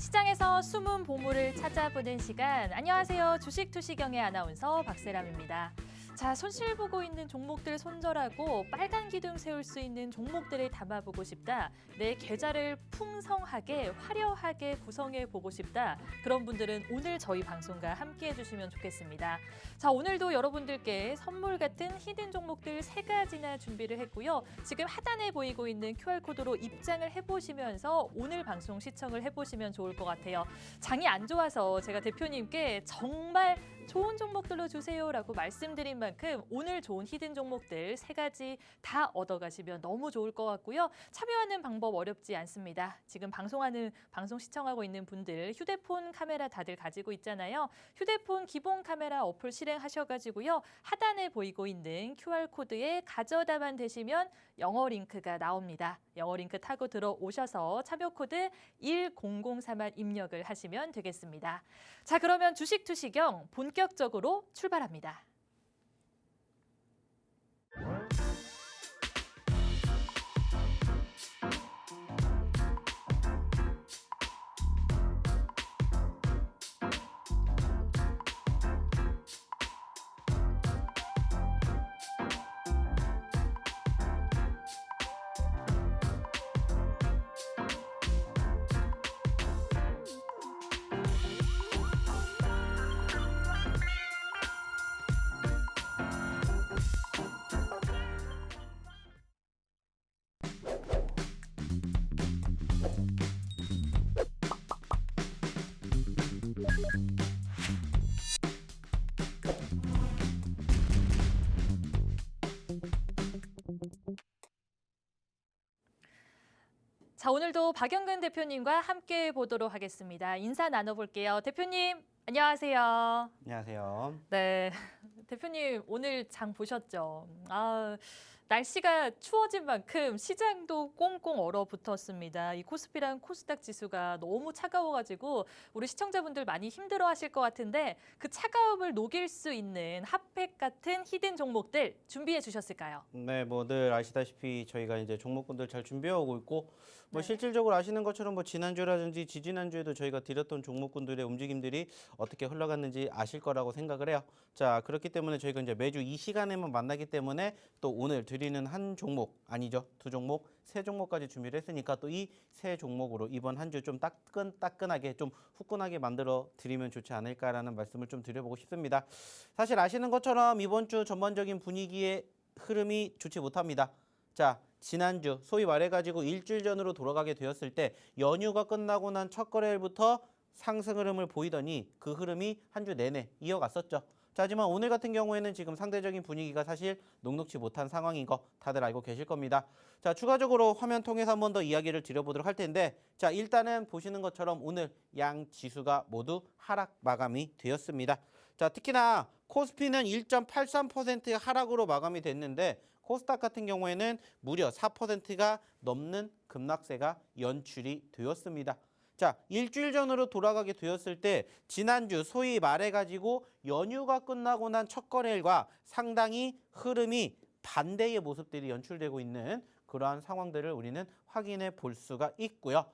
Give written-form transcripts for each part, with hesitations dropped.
시장에서 숨은 보물을 찾아보는 시간. 안녕하세요. 주식 투시경의 아나운서 박세람입니다. 자, 손실 보고 있는 종목들 손절하고 빨간 기둥 세울 수 있는 종목들을 담아보고 싶다. 내 계좌를 풍성하게 화려하게 구성해 보고 싶다. 그런 분들은 오늘 저희 방송과 함께 해주시면 좋겠습니다. 자, 오늘도 여러분들께 선물 같은 히든 종목들 3가지나 준비를 했고요. 지금 하단에 보이고 있는 QR코드로 입장을 해보시면서 오늘 방송 시청을 해보시면 좋을 것 같아요. 장이 안 좋아서 제가 대표님께 정말 좋은 종목들로 주세요라고 말씀드린 만큼 오늘 좋은 히든 종목들 3가지 다 얻어가시면 너무 좋을 것 같고요. 참여하는 방법 어렵지 않습니다. 지금 방송 시청하고 있는 분들 휴대폰 카메라 다들 가지고 있잖아요. 휴대폰 기본 카메라 어플 실행하셔가지고요. 하단에 보이고 있는 QR코드에 가져다만 되시면 영어 링크가 나옵니다. 영어 링크 타고 들어오셔서 참여 코드 1003만 입력을 하시면 되겠습니다. 자, 그러면 주식 투시경 본격적으로 출발합니다. 자, 오늘도 박영근 대표님과 함께 보도록 하겠습니다. 인사 나눠볼게요. 대표님, 안녕하세요. 안녕하세요. 네, 대표님 오늘 장 보셨죠? 날씨가 추워진 만큼 시장도 꽁꽁 얼어붙었습니다. 이 코스피랑 코스닥 지수가 너무 차가워가지고 우리 시청자분들 많이 힘들어하실 것 같은데 그 차가움을 녹일 수 있는 핫팩 같은 히든 종목들 준비해 주셨을까요? 네, 늘 아시다시피 저희가 이제 종목군들 잘 준비해 오고 있고 네. 실질적으로 아시는 것처럼 지난주라든지 지지난주에도 저희가 드렸던 종목군들의 움직임들이 어떻게 흘러갔는지 아실 거라고 생각을 해요. 자, 그렇기 때문에 저희가 이제 매주 이 시간에만 만나기 때문에 또 오늘 드리는 한 종목, 아니죠. 2종목, 3종목까지 준비를 했으니까 또 이 3종목으로 이번 한 주 좀 따끈하게 좀 후끈하게 만들어 드리면 좋지 않을까라는 말씀을 좀 드려보고 싶습니다. 사실 아시는 것처럼 이번 주 전반적인 분위기의 흐름이 좋지 못합니다. 자, 지난주 소위 말해가지고 일주일 전으로 돌아가게 되었을 때 연휴가 끝나고 난 첫 거래일부터 상승 흐름을 보이더니 그 흐름이 한 주 내내 이어갔었죠. 자, 하지만 오늘 같은 경우에는 지금 상대적인 분위기가 사실 녹록지 못한 상황인 거 다들 알고 계실 겁니다. 자, 추가적으로 화면 통해서 한 번 더 이야기를 드려보도록 할 텐데, 자, 일단은 보시는 것처럼 오늘 양 지수가 모두 하락 마감이 되었습니다. 자, 특히나 코스피는 1.83%의 하락으로 마감이 됐는데 코스닥 같은 경우에는 무려 4%가 넘는 급락세가 연출이 되었습니다. 자, 일주일 전으로 돌아가게 되었을 때 지난주 소위 말해가지고 연휴가 끝나고 난 첫 거래일과 상당히 흐름이 반대의 모습들이 연출되고 있는 그러한 상황들을 우리는 확인해 볼 수가 있고요.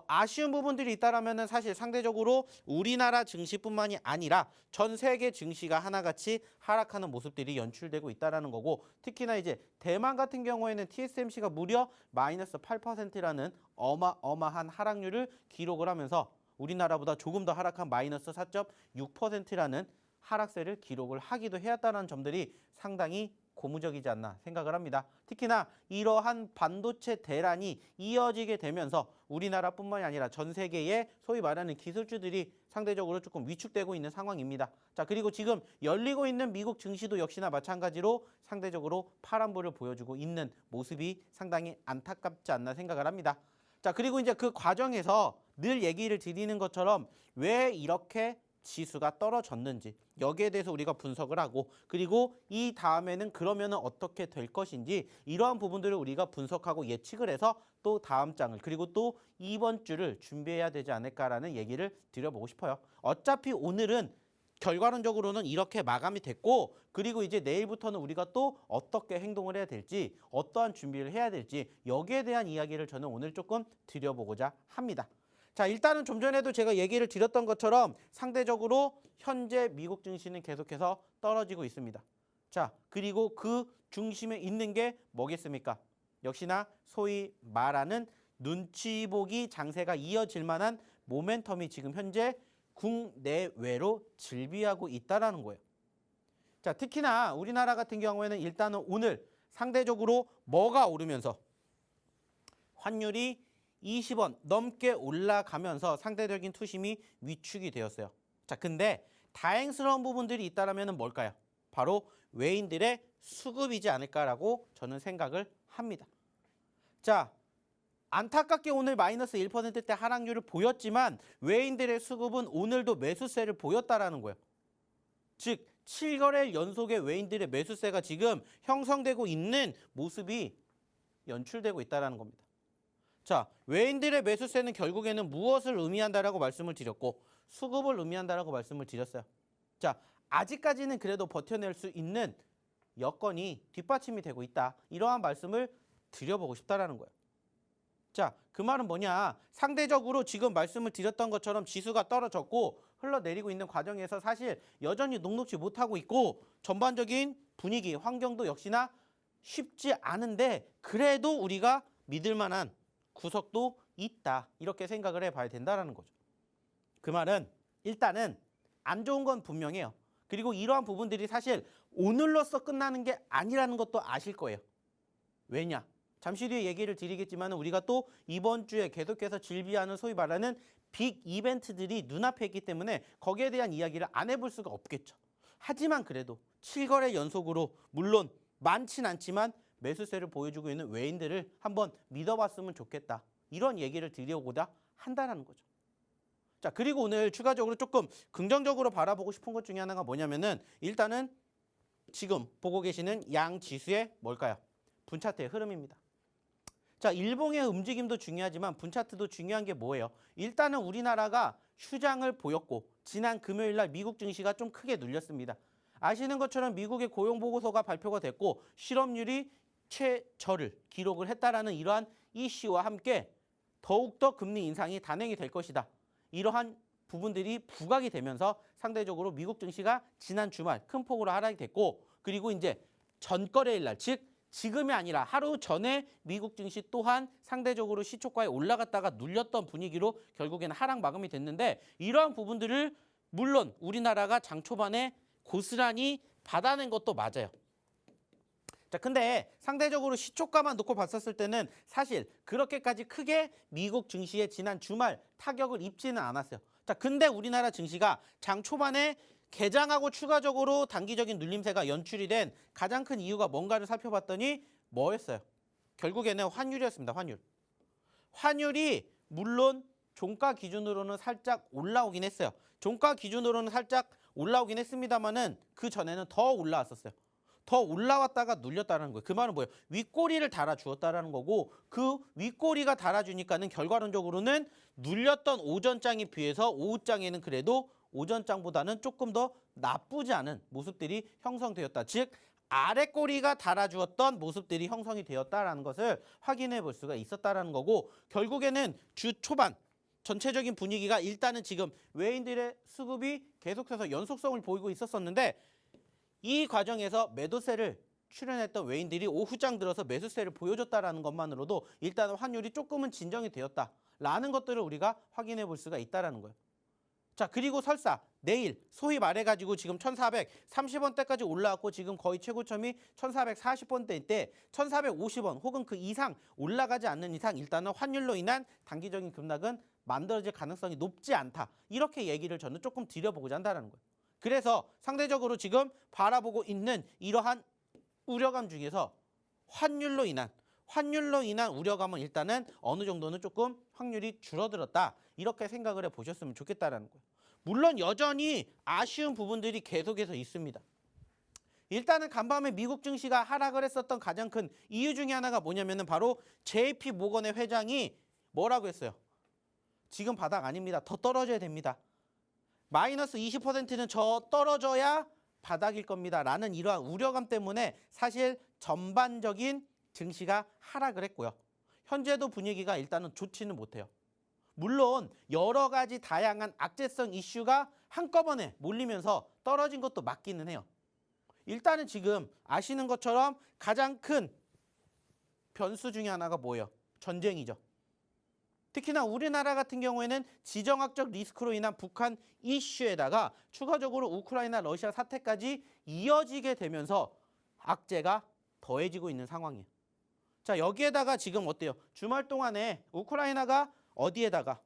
아쉬운 부분들이 있다라면은 사실 상대적으로 우리나라 증시뿐만이 아니라 전 세계 증시가 하나같이 하락하는 모습들이 연출되고 있다라는 거고, 특히나 이제 대만 같은 경우에는 TSMC가 무려 마이너스 8%라는 어마어마한 하락률을 기록을 하면서 우리나라보다 조금 더 하락한 마이너스 4.6%라는 하락세를 기록을 하기도 해왔다는 점들이 상당히 고무적이지 않나 생각을 합니다. 특히나 이러한 반도체 대란이 이어지게 되면서 우리나라뿐만이 아니라 전 세계의 소위 말하는 기술주들이 상대적으로 조금 위축되고 있는 상황입니다. 자, 그리고 지금 열리고 있는 미국 증시도 역시나 마찬가지로 상대적으로 파란불을 보여주고 있는 모습이 상당히 안타깝지 않나 생각을 합니다. 자, 그리고 이제 그 과정에서 늘 얘기를 드리는 것처럼 왜 이렇게 지수가 떨어졌는지 여기에 대해서 우리가 분석을 하고, 그리고 이 다음에는 그러면 어떻게 될 것인지 이러한 부분들을 우리가 분석하고 예측을 해서 또 다음 장을 그리고 또 이번 주를 준비해야 되지 않을까라는 얘기를 드려보고 싶어요. 어차피 오늘은 결과론적으로는 이렇게 마감이 됐고, 그리고 이제 내일부터는 우리가 또 어떻게 행동을 해야 될지, 어떠한 준비를 해야 될지 여기에 대한 이야기를 저는 오늘 조금 드려보고자 합니다. 자, 일단은 좀 전에도 제가 얘기를 드렸던 것처럼 상대적으로 현재 미국 증시는 계속해서 떨어지고 있습니다. 자, 그리고 그 중심에 있는 게 뭐겠습니까? 역시나 소위 말하는 눈치 보기 장세가 이어질 만한 모멘텀이 지금 현재 국내외로 즐비하고 있다라는 거예요. 자, 특히나 우리나라 같은 경우에는 일단은 오늘 상대적으로 뭐가 오르면서 환율이 20원 넘게 올라가면서 상대적인 투심이 위축이 되었어요. 자, 근데 다행스러운 부분들이 있다라면 뭘까요? 바로 외인들의 수급이지 않을까라고 저는 생각을 합니다. 자, 안타깝게 오늘 마이너스 1%대 하락률을 보였지만 외인들의 수급은 오늘도 매수세를 보였다라는 거예요. 즉 7거래일 연속의 외인들의 매수세가 지금 형성되고 있는 모습이 연출되고 있다는 겁니다. 자, 외인들의 매수세는 결국에는 무엇을 의미한다라고 말씀을 드렸고 수급을 의미한다라고 말씀을 드렸어요. 자, 아직까지는 그래도 버텨낼 수 있는 여건이 뒷받침이 되고 있다. 이러한 말씀을 드려보고 싶다라는 거예요. 자, 그 말은 뭐냐? 상대적으로 지금 말씀을 드렸던 것처럼 지수가 떨어졌고 흘러내리고 있는 과정에서 사실 여전히 녹록지 못하고 있고 전반적인 분위기, 환경도 역시나 쉽지 않은데 그래도 우리가 믿을 만한 구석도 있다. 이렇게 생각을 해봐야 된다는 거죠. 그 말은 일단은 안 좋은 건 분명해요. 그리고 이러한 부분들이 사실 오늘로써 끝나는 게 아니라는 것도 아실 거예요. 왜냐? 잠시 뒤에 얘기를 드리겠지만 우리가 또 이번 주에 계속해서 질비하는 소위 말하는 빅 이벤트들이 눈앞에 있기 때문에 거기에 대한 이야기를 안 해볼 수가 없겠죠. 하지만 그래도 7거래 연속으로 물론 많진 않지만 매수세를 보여주고 있는 외인들을 한번 믿어봤으면 좋겠다. 이런 얘기를 드리고자 한다는 거죠. 자, 그리고 오늘 추가적으로 조금 긍정적으로 바라보고 싶은 것 중에 하나가 뭐냐면은 일단은 지금 보고 계시는 양 지수의 뭘까요? 분차트의 흐름입니다. 자, 일봉의 움직임도 중요하지만 분차트도 중요한 게 뭐예요? 일단은 우리나라가 휴장을 보였고 지난 금요일 날 미국 증시가 좀 크게 눌렸습니다. 아시는 것처럼 미국의 고용보고서가 발표가 됐고 실업률이 최저를 기록을 했다라는 이러한 이슈와 함께 더욱더 금리 인상이 단행이 될 것이다. 이러한 부분들이 부각이 되면서 상대적으로 미국 증시가 지난 주말 큰 폭으로 하락이 됐고 그리고 이제 전거래일 날, 즉 지금이 아니라 하루 전에 미국 증시 또한 상대적으로 시초가에 올라갔다가 눌렸던 분위기로 결국에는 하락 마감이 됐는데 이러한 부분들을 물론 우리나라가 장 초반에 고스란히 받아낸 것도 맞아요. 자, 근데 상대적으로 시초가만 놓고 봤었을 때는 사실 그렇게까지 크게 미국 증시에 지난 주말 타격을 입지는 않았어요. 자, 근데 우리나라 증시가 장 초반에 개장하고 추가적으로 단기적인 눌림세가 연출이 된 가장 큰 이유가 뭔가를 살펴봤더니 뭐였어요? 결국에는 환율이었습니다. 환율이 물론 종가 기준으로는 살짝 올라오긴 했어요. 종가 기준으로는 살짝 올라오긴 했습니다만은 그 전에는 더 올라왔었어요. 더 올라왔다가 눌렸다는 거예요. 그 말은 뭐예요? 윗꼬리를 달아주었다는 거고 그 윗꼬리가 달아주니까는 결과론적으로는 눌렸던 오전장에 비해서 오후장에는 그래도 오전장보다는 조금 더 나쁘지 않은 모습들이 형성되었다. 즉 아래꼬리가 달아주었던 모습들이 형성이 되었다라는 것을 확인해 볼 수가 있었다라는 거고 결국에는 주 초반 전체적인 분위기가 일단은 지금 외인들의 수급이 계속해서 연속성을 보이고 있었었는데 이 과정에서 매도세를 출현했던 외인들이 오후장 들어서 매수세를 보여줬다라는 것만으로도 일단은 환율이 조금은 진정이 되었다라는 것들을 우리가 확인해 볼 수가 있다라는 거예요. 자, 그리고 설사 내일 소위 말해가지고 지금 1430원대까지 올라왔고 지금 거의 최고점이 1440원대인데 1450원 혹은 그 이상 올라가지 않는 이상 일단은 환율로 인한 단기적인 급락은 만들어질 가능성이 높지 않다. 이렇게 얘기를 저는 조금 드려보고자 한다는 거예요. 그래서 상대적으로 지금 바라보고 있는 이러한 우려감 중에서 환율로 인한 우려감은 일단은 어느 정도는 조금 확률이 줄어들었다. 이렇게 생각을 해보셨으면 좋겠다라는 거예요. 물론 여전히 아쉬운 부분들이 계속해서 있습니다. 일단은 간밤에 미국 증시가 하락을 했었던 가장 큰 이유 중에 하나가 뭐냐면은 바로 JP 모건의 회장이 뭐라고 했어요? 지금 바닥 아닙니다. 더 떨어져야 됩니다. 마이너스 20%는 저 떨어져야 바닥일 겁니다. 라는 이러한 우려감 때문에 사실 전반적인 증시가 하락을 했고요. 현재도 분위기가 일단은 좋지는 못해요. 물론 여러 가지 다양한 악재성 이슈가 한꺼번에 몰리면서 떨어진 것도 맞기는 해요. 일단은 지금 아시는 것처럼 가장 큰 변수 중에 하나가 뭐예요? 전쟁이죠. 특히나 우리나라 같은 경우에는 지정학적 리스크로 인한 북한 이슈에다가 추가적으로 우크라이나 러시아 사태까지 이어지게 되면서 악재가 더해지고 있는 상황이에요. 자, 여기에다가 지금 어때요? 주말 동안에 우크라이나가 어디에다가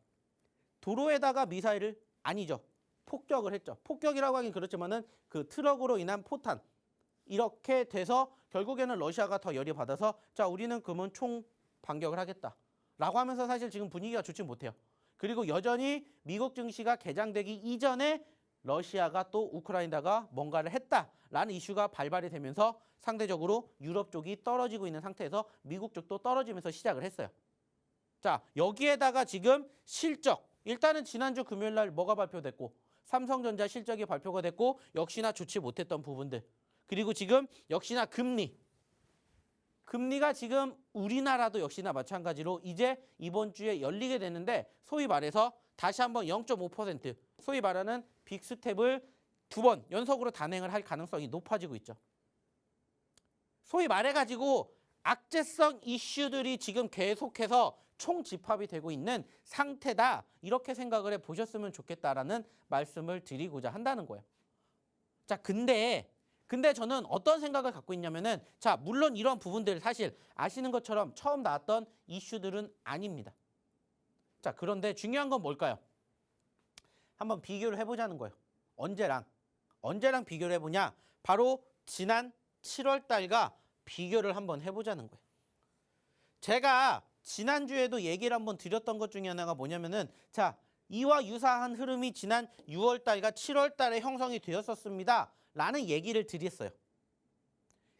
도로에다가 미사일을 아니죠. 폭격을 했죠. 폭격이라고 하긴 그렇지만은 그 트럭으로 인한 포탄 이렇게 돼서 결국에는 러시아가 더 열이 받아서 자, 우리는 그러면 총 반격을 하겠다. 라고 하면서 사실 지금 분위기가 좋지 못해요. 그리고 여전히 미국 증시가 개장되기 이전에 러시아가 또 우크라이나가 뭔가를 했다라는 이슈가 발발이 되면서 상대적으로 유럽 쪽이 떨어지고 있는 상태에서 미국 쪽도 떨어지면서 시작을 했어요. 자, 여기에다가 지금 실적. 일단은 지난주 금요일 날 뭐가 발표됐고 삼성전자 실적이 발표가 됐고 역시나 좋지 못했던 부분들. 그리고 지금 역시나 금리가 지금 우리나라도 역시나 마찬가지로 이제 이번 주에 열리게 되는데 소위 말해서 다시 한번 0.5% 소위 말하는 빅스텝을 2번 연속으로 단행을 할 가능성이 높아지고 있죠. 소위 말해가지고 악재성 이슈들이 지금 계속해서 총집합이 되고 있는 상태다. 이렇게 생각을 해보셨으면 좋겠다라는 말씀을 드리고자 한다는 거예요. 자, 근데 저는 어떤 생각을 갖고 있냐면은 자, 물론 이런 부분들 사실 아시는 것처럼 처음 나왔던 이슈들은 아닙니다. 자, 그런데 중요한 건 뭘까요? 한번 비교를 해보자는 거예요. 언제랑 비교를 해보냐? 바로 지난 7월 달과 비교를 한번 해보자는 거예요. 제가 지난주에도 얘기를 한번 드렸던 것 중에 하나가 뭐냐면은 자, 이와 유사한 흐름이 지난 6월 달과 7월 달에 형성이 되었었습니다. 라는 얘기를 드렸어요.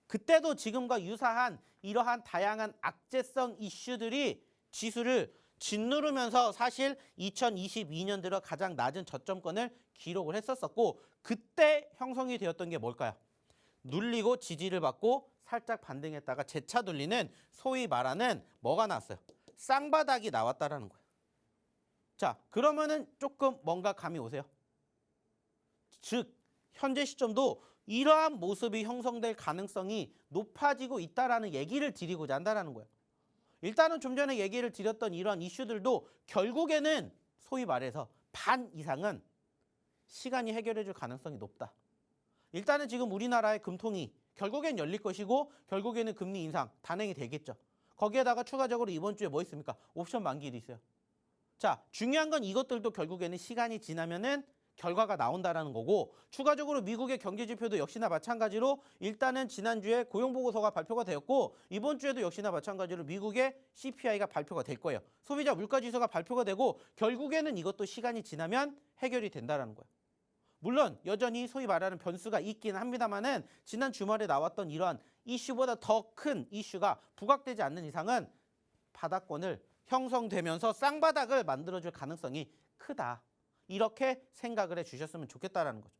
그때도 지금과 유사한 이러한 다양한 악재성 이슈들이 지수를 짓누르면서 사실 2022년 들어 가장 낮은 저점권을 기록을 했었었고 그때 형성이 되었던 게 뭘까요? 눌리고 지지를 받고 살짝 반등했다가 재차 눌리는 소위 말하는 뭐가 나왔어요? 쌍바닥이 나왔다라는 거예요. 자, 그러면은 조금 뭔가 감이 오세요? 즉 현재 시점도 이러한 모습이 형성될 가능성이 높아지고 있다라는 얘기를 드리고자 한다는 거예요. 일단은 좀 전에 얘기를 드렸던 이러한 이슈들도 결국에는 소위 말해서 반 이상은 시간이 해결해 줄 가능성이 높다. 일단은 지금 우리나라의 금통이 결국엔 열릴 것이고 결국에는 금리 인상 단행이 되겠죠. 거기에다가 추가적으로 이번 주에 뭐 있습니까? 옵션 만기일이 있어요. 자, 중요한 건 이것들도 결국에는 시간이 지나면은 결과가 나온다라는 거고 추가적으로 미국의 경제 지표도 역시나 마찬가지로 일단은 지난주에 고용보고서가 발표가 되었고 이번 주에도 역시나 마찬가지로 미국의 CPI가 발표가 될 거예요. 소비자 물가지수가 발표가 되고 결국에는 이것도 시간이 지나면 해결이 된다라는 거예요. 물론 여전히 소위 말하는 변수가 있긴 합니다만은 지난 주말에 나왔던 이러한 이슈보다 더 큰 이슈가 부각되지 않는 이상은 바닥권을 형성되면서 쌍바닥을 만들어줄 가능성이 크다. 이렇게 생각을 해주셨으면 좋겠다라는 거죠.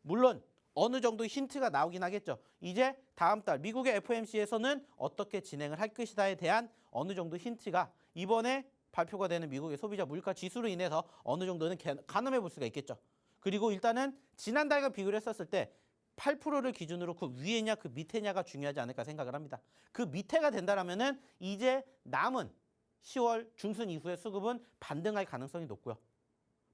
물론 어느 정도 힌트가 나오긴 하겠죠. 이제 다음 달 미국의 FOMC에서는 어떻게 진행을 할 것이다에 대한 어느 정도 힌트가 이번에 발표가 되는 미국의 소비자 물가 지수로 인해서 어느 정도는 가늠해 볼 수가 있겠죠. 그리고 일단은 지난달과 비교를 했었을 때 8%를 기준으로 그 위에냐 그 밑에냐가 중요하지 않을까 생각을 합니다. 그 밑에가 된다라면은 이제 남은 10월 중순 이후의 수급은 반등할 가능성이 높고요.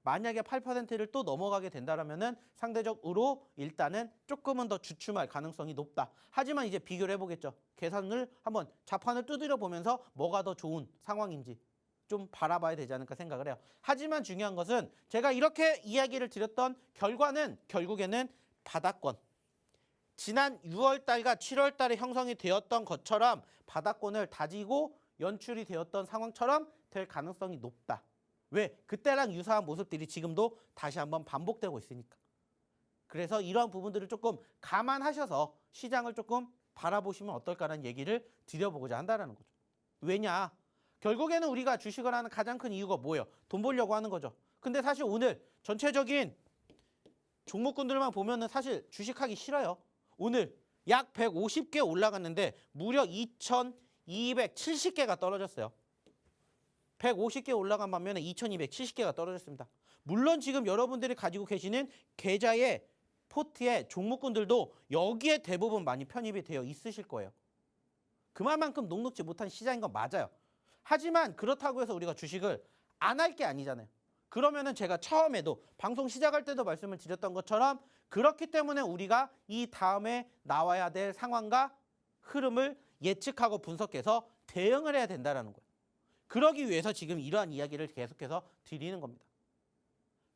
만약에 8%를 또 넘어가게 된다라면은 상대적으로 일단은 조금은 더 주춤할 가능성이 높다. 하지만 이제 비교를 해보겠죠. 계산을 한번 자판을 두드려 보면서 뭐가 더 좋은 상황인지 좀 바라봐야 되지 않을까 생각을 해요. 하지만 중요한 것은 제가 이렇게 이야기를 드렸던 결과는 결국에는 바닥권. 지난 6월 달과 7월 달에 형성이 되었던 것처럼 바닥권을 다지고 연출이 되었던 상황처럼 될 가능성이 높다. 왜? 그때랑 유사한 모습들이 지금도 다시 한번 반복되고 있으니까. 그래서 이러한 부분들을 조금 감안하셔서 시장을 조금 바라보시면 어떨까라는 얘기를 드려보고자 한다는 거죠. 왜냐? 결국에는 우리가 주식을 하는 가장 큰 이유가 뭐예요? 돈 벌려고 하는 거죠. 근데 사실 오늘 전체적인 종목군들만 보면은 사실 주식하기 싫어요. 오늘 약 150개 올라갔는데 무려 2,270개가 떨어졌어요. 150개 올라간 반면에 2270개가 떨어졌습니다. 물론 지금 여러분들이 가지고 계시는 계좌의 포트의 종목군들도 여기에 대부분 많이 편입이 되어 있으실 거예요. 그만큼 녹록지 못한 시장인 건 맞아요. 하지만 그렇다고 해서 우리가 주식을 안 할 게 아니잖아요. 그러면은 제가 처음에도 방송 시작할 때도 말씀을 드렸던 것처럼 그렇기 때문에 우리가 이 다음에 나와야 될 상황과 흐름을 예측하고 분석해서 대응을 해야 된다는 거예요. 그러기 위해서 지금 이러한 이야기를 계속해서 드리는 겁니다.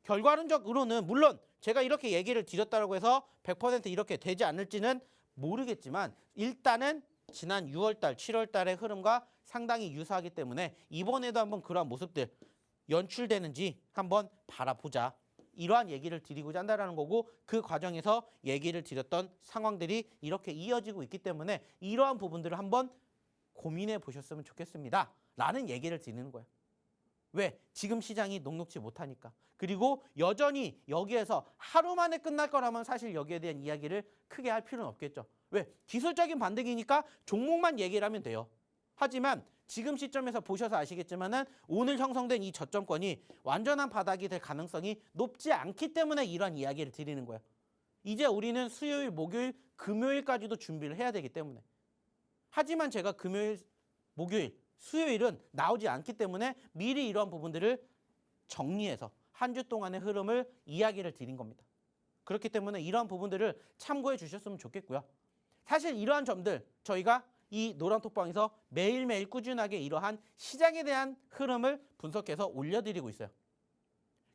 결과론적으로는 물론 제가 이렇게 얘기를 드렸다고 해서 100% 이렇게 되지 않을지는 모르겠지만 일단은 지난 6월달, 7월달의 흐름과 상당히 유사하기 때문에 이번에도 한번 그러한 모습들 연출되는지 한번 바라보자. 이러한 얘기를 드리고자 한다는 거고 그 과정에서 얘기를 드렸던 상황들이 이렇게 이어지고 있기 때문에 이러한 부분들을 한번 고민해 보셨으면 좋겠습니다. 라는 얘기를 드리는 거예요. 왜? 지금 시장이 녹록지 못하니까. 그리고 여전히 여기에서 하루 만에 끝날 거라면 사실 여기에 대한 이야기를 크게 할 필요는 없겠죠. 왜? 기술적인 반등이니까 종목만 얘기를 하면 돼요. 하지만 지금 시점에서 보셔서 아시겠지만은 오늘 형성된 이 저점권이 완전한 바닥이 될 가능성이 높지 않기 때문에 이런 이야기를 드리는 거예요. 이제 우리는 수요일, 목요일, 금요일까지도 준비를 해야 되기 때문에. 하지만 제가 금요일, 목요일, 수요일은 나오지 않기 때문에 미리 이러한 부분들을 정리해서 한 주 동안의 흐름을 이야기를 드린 겁니다. 그렇기 때문에 이러한 부분들을 참고해 주셨으면 좋겠고요. 사실 이러한 점들 저희가 이 노란톡방에서 매일매일 꾸준하게 이러한 시장에 대한 흐름을 분석해서 올려드리고 있어요.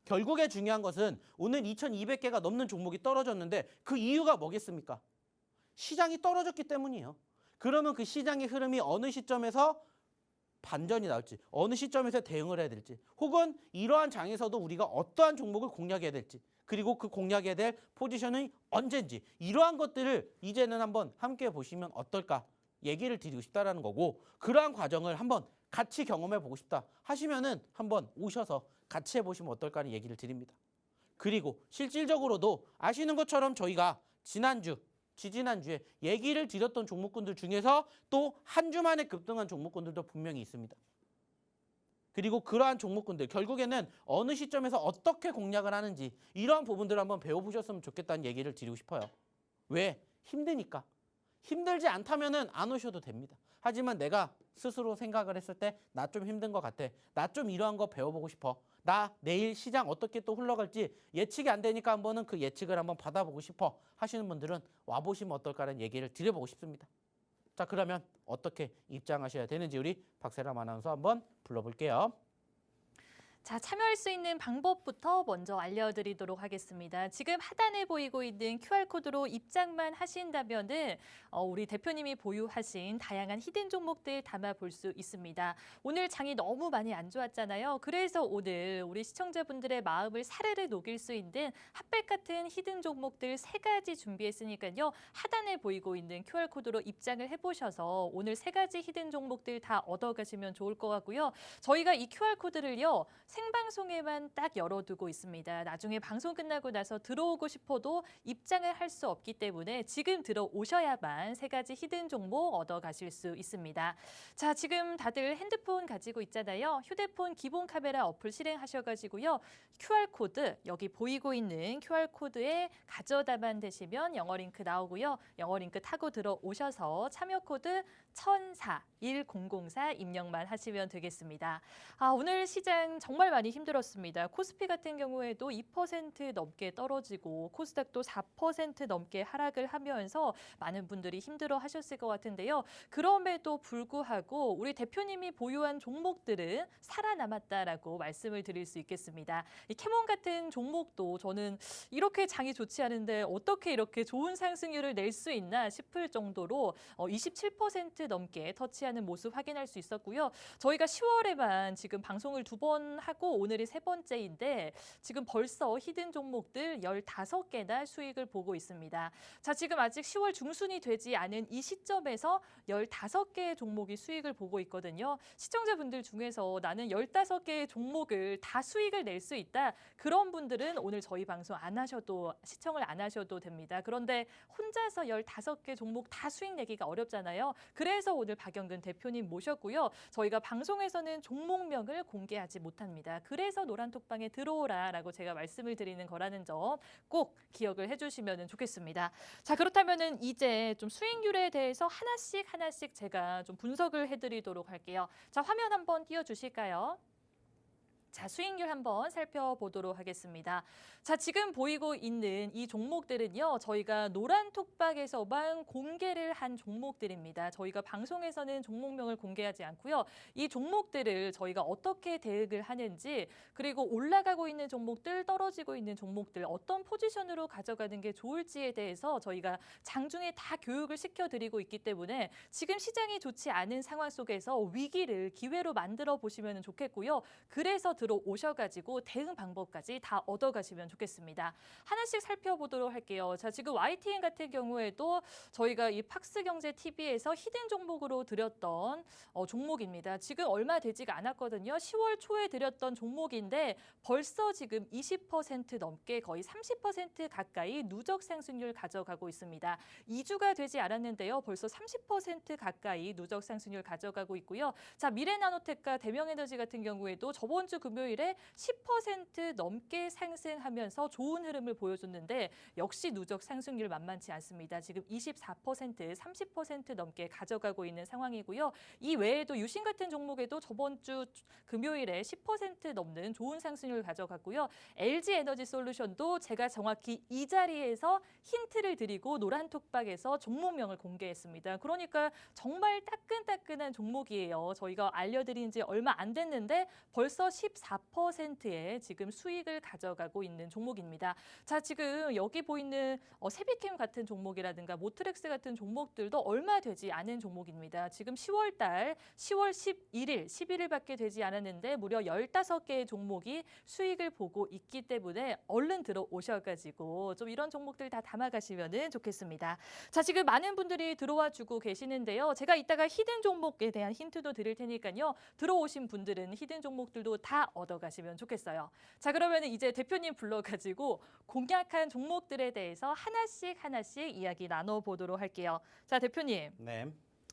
결국에 중요한 것은 오늘 2200개가 넘는 종목이 떨어졌는데 그 이유가 뭐겠습니까? 시장이 떨어졌기 때문이에요. 그러면 그 시장의 흐름이 어느 시점에서 반전이 나올지, 어느 시점에서 대응을 해야 될지, 혹은 이러한 장에서도 우리가 어떠한 종목을 공략해야 될지, 그리고 그 공략해야 될 포지션이 언제인지 이러한 것들을 이제는 한번 함께 보시면 어떨까 얘기를 드리고 싶다라는 거고 그러한 과정을 한번 같이 경험해 보고 싶다 하시면은 한번 오셔서 같이 해보시면 어떨까 하는 얘기를 드립니다. 그리고 실질적으로도 아시는 것처럼 저희가 지난주, 지지난주에 얘기를 드렸던 종목군들 중에서 또 한 주 만에 급등한 종목군들도 분명히 있습니다. 그리고 그러한 종목군들 결국에는 어느 시점에서 어떻게 공략을 하는지 이러한 부분들을 한번 배워보셨으면 좋겠다는 얘기를 드리고 싶어요. 왜? 힘드니까. 힘들지 않다면은 안 오셔도 됩니다. 하지만 내가 스스로 생각을 했을 때 나 좀 힘든 것 같아. 나 좀 이러한 거 배워보고 싶어. 나 내일 시장 어떻게 또 흘러갈지 예측이 안 되니까 한번은 그 예측을 한번 받아보고 싶어 하시는 분들은 와보시면 어떨까라는 얘기를 드려보고 싶습니다. 자, 그러면 어떻게 입장하셔야 되는지 우리 박세람 아나운서 한번 불러볼게요. 자, 참여할 수 있는 방법부터 먼저 알려드리도록 하겠습니다. 지금 하단에 보이고 있는 QR코드로 입장만 하신다면은 우리 대표님이 보유하신 다양한 히든 종목들 담아볼 수 있습니다. 오늘 장이 너무 많이 안 좋았잖아요. 그래서 오늘 우리 시청자분들의 마음을 사르르 녹일 수 있는 핫백 같은 히든 종목들 3가지 준비했으니까요. 하단에 보이고 있는 QR코드로 입장을 해보셔서 오늘 3가지 히든 종목들 다 얻어가시면 좋을 것 같고요. 저희가 이 QR코드를요. 생방송에만 딱 열어두고 있습니다. 나중에 방송 끝나고 나서 들어오고 싶어도 입장을 할 수 없기 때문에 지금 들어오셔야만 3가지 히든 종목 얻어가실 수 있습니다. 자, 지금 다들 핸드폰 가지고 있잖아요. 휴대폰 기본 카메라 어플 실행하셔가지고요. QR코드, 여기 보이고 있는 QR코드에 가져다만 되시면 영어 링크 나오고요. 영어 링크 타고 들어오셔서 참여 코드 1004 입력만 하시면 되겠습니다. 오늘 시장 정말 많이 힘들었습니다. 코스피 같은 경우에도 2% 넘게 떨어지고 코스닥도 4% 넘게 하락을 하면서 많은 분들이 힘들어 하셨을 것 같은데요. 그럼에도 불구하고 우리 대표님이 보유한 종목들은 살아남았다라고 말씀을 드릴 수 있겠습니다. 이 캐몬 같은 종목도 저는 이렇게 장이 좋지 않은데 어떻게 이렇게 좋은 상승률을 낼 수 있나 싶을 정도로 27% 넘게 터치하는 모습 확인할 수 있었고요. 저희가 10월에만 지금 방송을 2번 하고 오늘이 세 번째인데 지금 벌써 히든 종목들 15개나 수익을 보고 있습니다. 자, 지금 아직 10월 중순이 되지 않은 이 시점에서 15개의 종목이 수익을 보고 있거든요. 시청자분들 중에서 나는 15개의 종목을 다 수익을 낼 수 있다. 그런 분들은 오늘 저희 방송 안 하셔도 시청을 안 하셔도 됩니다. 그런데 혼자서 15개 종목 다 수익 내기가 어렵잖아요. 그래서 오늘 박영근 대표님 모셨고요. 저희가 방송에서는 종목명을 공개하지 못합니다. 그래서 노란톡방에 들어오라라고 제가 말씀을 드리는 거라는 점 꼭 기억을 해주시면 좋겠습니다. 자, 그렇다면은 이제 좀 수익률에 대해서 하나씩 제가 좀 분석을 해드리도록 할게요. 자, 화면 한번 띄워주실까요? 자, 수익률 한번 살펴보도록 하겠습니다. 자, 지금 보이고 있는 이 종목들은요, 저희가 노란톡방에서만 공개를 한 종목들입니다. 저희가 방송에서는 종목명을 공개하지 않고요. 이 종목들을 저희가 어떻게 대응을 하는지, 그리고 올라가고 있는 종목들, 떨어지고 있는 종목들, 어떤 포지션으로 가져가는 게 좋을지에 대해서 저희가 장중에 다 교육을 시켜드리고 있기 때문에 지금 시장이 좋지 않은 상황 속에서 위기를 기회로 만들어 보시면 좋겠고요. 그래서 들어오셔가지고 대응 방법까지 다 얻어가시면 좋겠습니다. 하나씩 살펴보도록 할게요. 자, 지금 YTN 같은 경우에도 저희가 이 팍스경제TV에서 히든 종목으로 드렸던 종목입니다. 지금 얼마 되지가 않았거든요. 10월 초에 드렸던 종목인데 벌써 지금 20% 넘게 거의 30% 가까이 누적 상승률 가져가고 있습니다. 2주가 되지 않았는데요. 벌써 30% 가까이 누적 상승률 가져가고 있고요. 자, 미래나노텍과 대명에너지 같은 경우에도 저번 주 금요일에 10% 넘게 상승하면서 좋은 흐름을 보여줬는데 역시 누적 상승률 만만치 않습니다. 지금 24%, 30% 넘게 가져가고 있는 상황이고요. 이 외에도 유신 같은 종목에도 저번 주 금요일에 10% 넘는 좋은 상승률을 가져갔고요. LG에너지솔루션도 제가 정확히 이 자리에서 힌트를 드리고 노란톡방에서 종목명을 공개했습니다. 그러니까 정말 따끈따끈한 종목이에요. 저희가 알려드린 지 얼마 안 됐는데 벌써 14%의 지금 수익을 가져가고 있는 종목입니다. 자, 지금 여기 보이는 세비캠 같은 종목이라든가 모트렉스 같은 종목들도 얼마 되지 않은 종목입니다. 지금 10월 달 10월 11일, 11일밖에 되지 않았는데 무려 15개의 종목이 수익을 보고 있기 때문에 얼른 들어오셔가지고 좀 이런 종목들 다 담아가시면 좋겠습니다. 자, 지금 많은 분들이 들어와 주고 계시는데요. 제가 이따가 히든 종목에 대한 힌트도 드릴 테니까요. 들어오신 분들은 히든 종목들도 다 얻어가시면 좋겠어요. 자, 그러면 이제 대표님 불러가지고 공략한 종목들에 대해서 하나씩 이야기 나눠보도록 할게요. 자, 대표님. 네.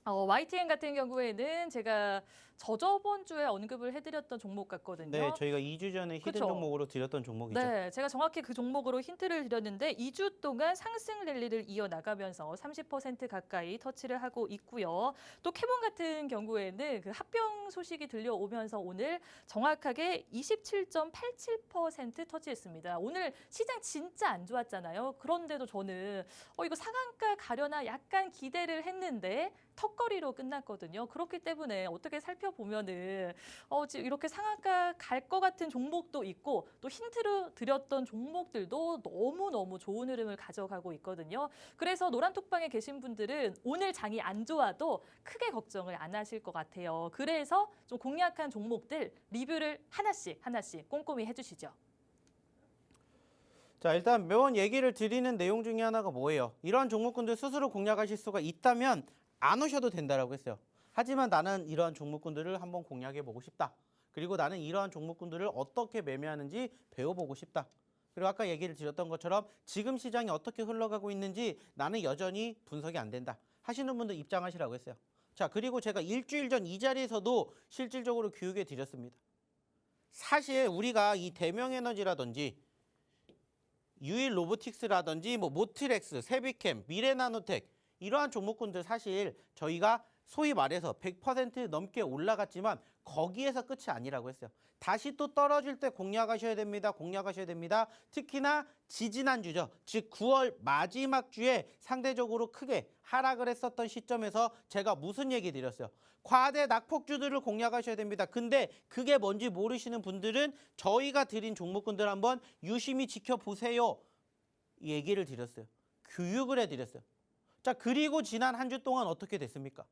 YTN 같은 경우에는 제가 저번 주에 언급을 해드렸던 종목 같거든요. 네, 저희가 2주 전에 히든 그쵸? 종목으로 드렸던 종목이죠. 네, 제가 정확히 그 종목으로 힌트를 드렸는데 2주 동안 상승 랠리를 이어나가면서 30% 가까이 터치를 하고 있고요. 또 캐몬 같은 경우에는 그 합병 소식이 들려오면서 오늘 정확하게 27.87% 터치했습니다. 오늘 시장 진짜 안 좋았잖아요. 그런데도 저는 이거 상한가 가려나 약간 기대를 했는데 턱걸이로 끝났거든요. 그렇기 때문에 어떻게 살펴보면은 지금 이렇게 상한가 갈 것 같은 종목도 있고 또 힌트로 드렸던 종목들도 너무너무 좋은 흐름을 가져가고 있거든요. 그래서 노란톡방에 계신 분들은 오늘 장이 안 좋아도 크게 걱정을 안 하실 것 같아요. 그래서 좀 공략한 종목들 리뷰를 하나씩 꼼꼼히 해주시죠. 자, 일단 매번 얘기를 드리는 내용 중에 하나가 뭐예요? 이러한 종목군들 스스로 공략하실 수가 있다면 안 오셔도 된다라고 했어요. 하지만 나는 이러한 종목군들을 한번 공략해보고 싶다. 그리고 나는 이러한 종목군들을 어떻게 매매하는지 배워보고 싶다. 그리고 아까 얘기를 드렸던 것처럼 지금 시장이 어떻게 흘러가고 있는지 나는 여전히 분석이 안 된다 하시는 분들 입장하시라고 했어요. 자, 그리고 제가 일주일 전 이 자리에서도 실질적으로 교육해 드렸습니다. 사실 우리가 이 대명에너지라든지 유일 로보틱스라든지 뭐 모트렉스, 세비캠, 미래나노텍 이러한 종목군들 사실 저희가 소위 말해서 100% 넘게 올라갔지만 거기에서 끝이 아니라고 했어요. 다시 또 떨어질 때 공략하셔야 됩니다. 공략하셔야 됩니다. 특히나 지지난주죠. 즉 9월 마지막 주에 상대적으로 크게 하락을 했었던 시점에서 제가 무슨 얘기 드렸어요? 과대 낙폭주들을 공략하셔야 됩니다. 근데 그게 뭔지 모르시는 분들은 저희가 드린 종목군들 한번 유심히 지켜보세요. 이 얘기를 드렸어요. 교육을 해드렸어요. 자, 그리고 지난 한 주 동안 어떻게 됐습니까?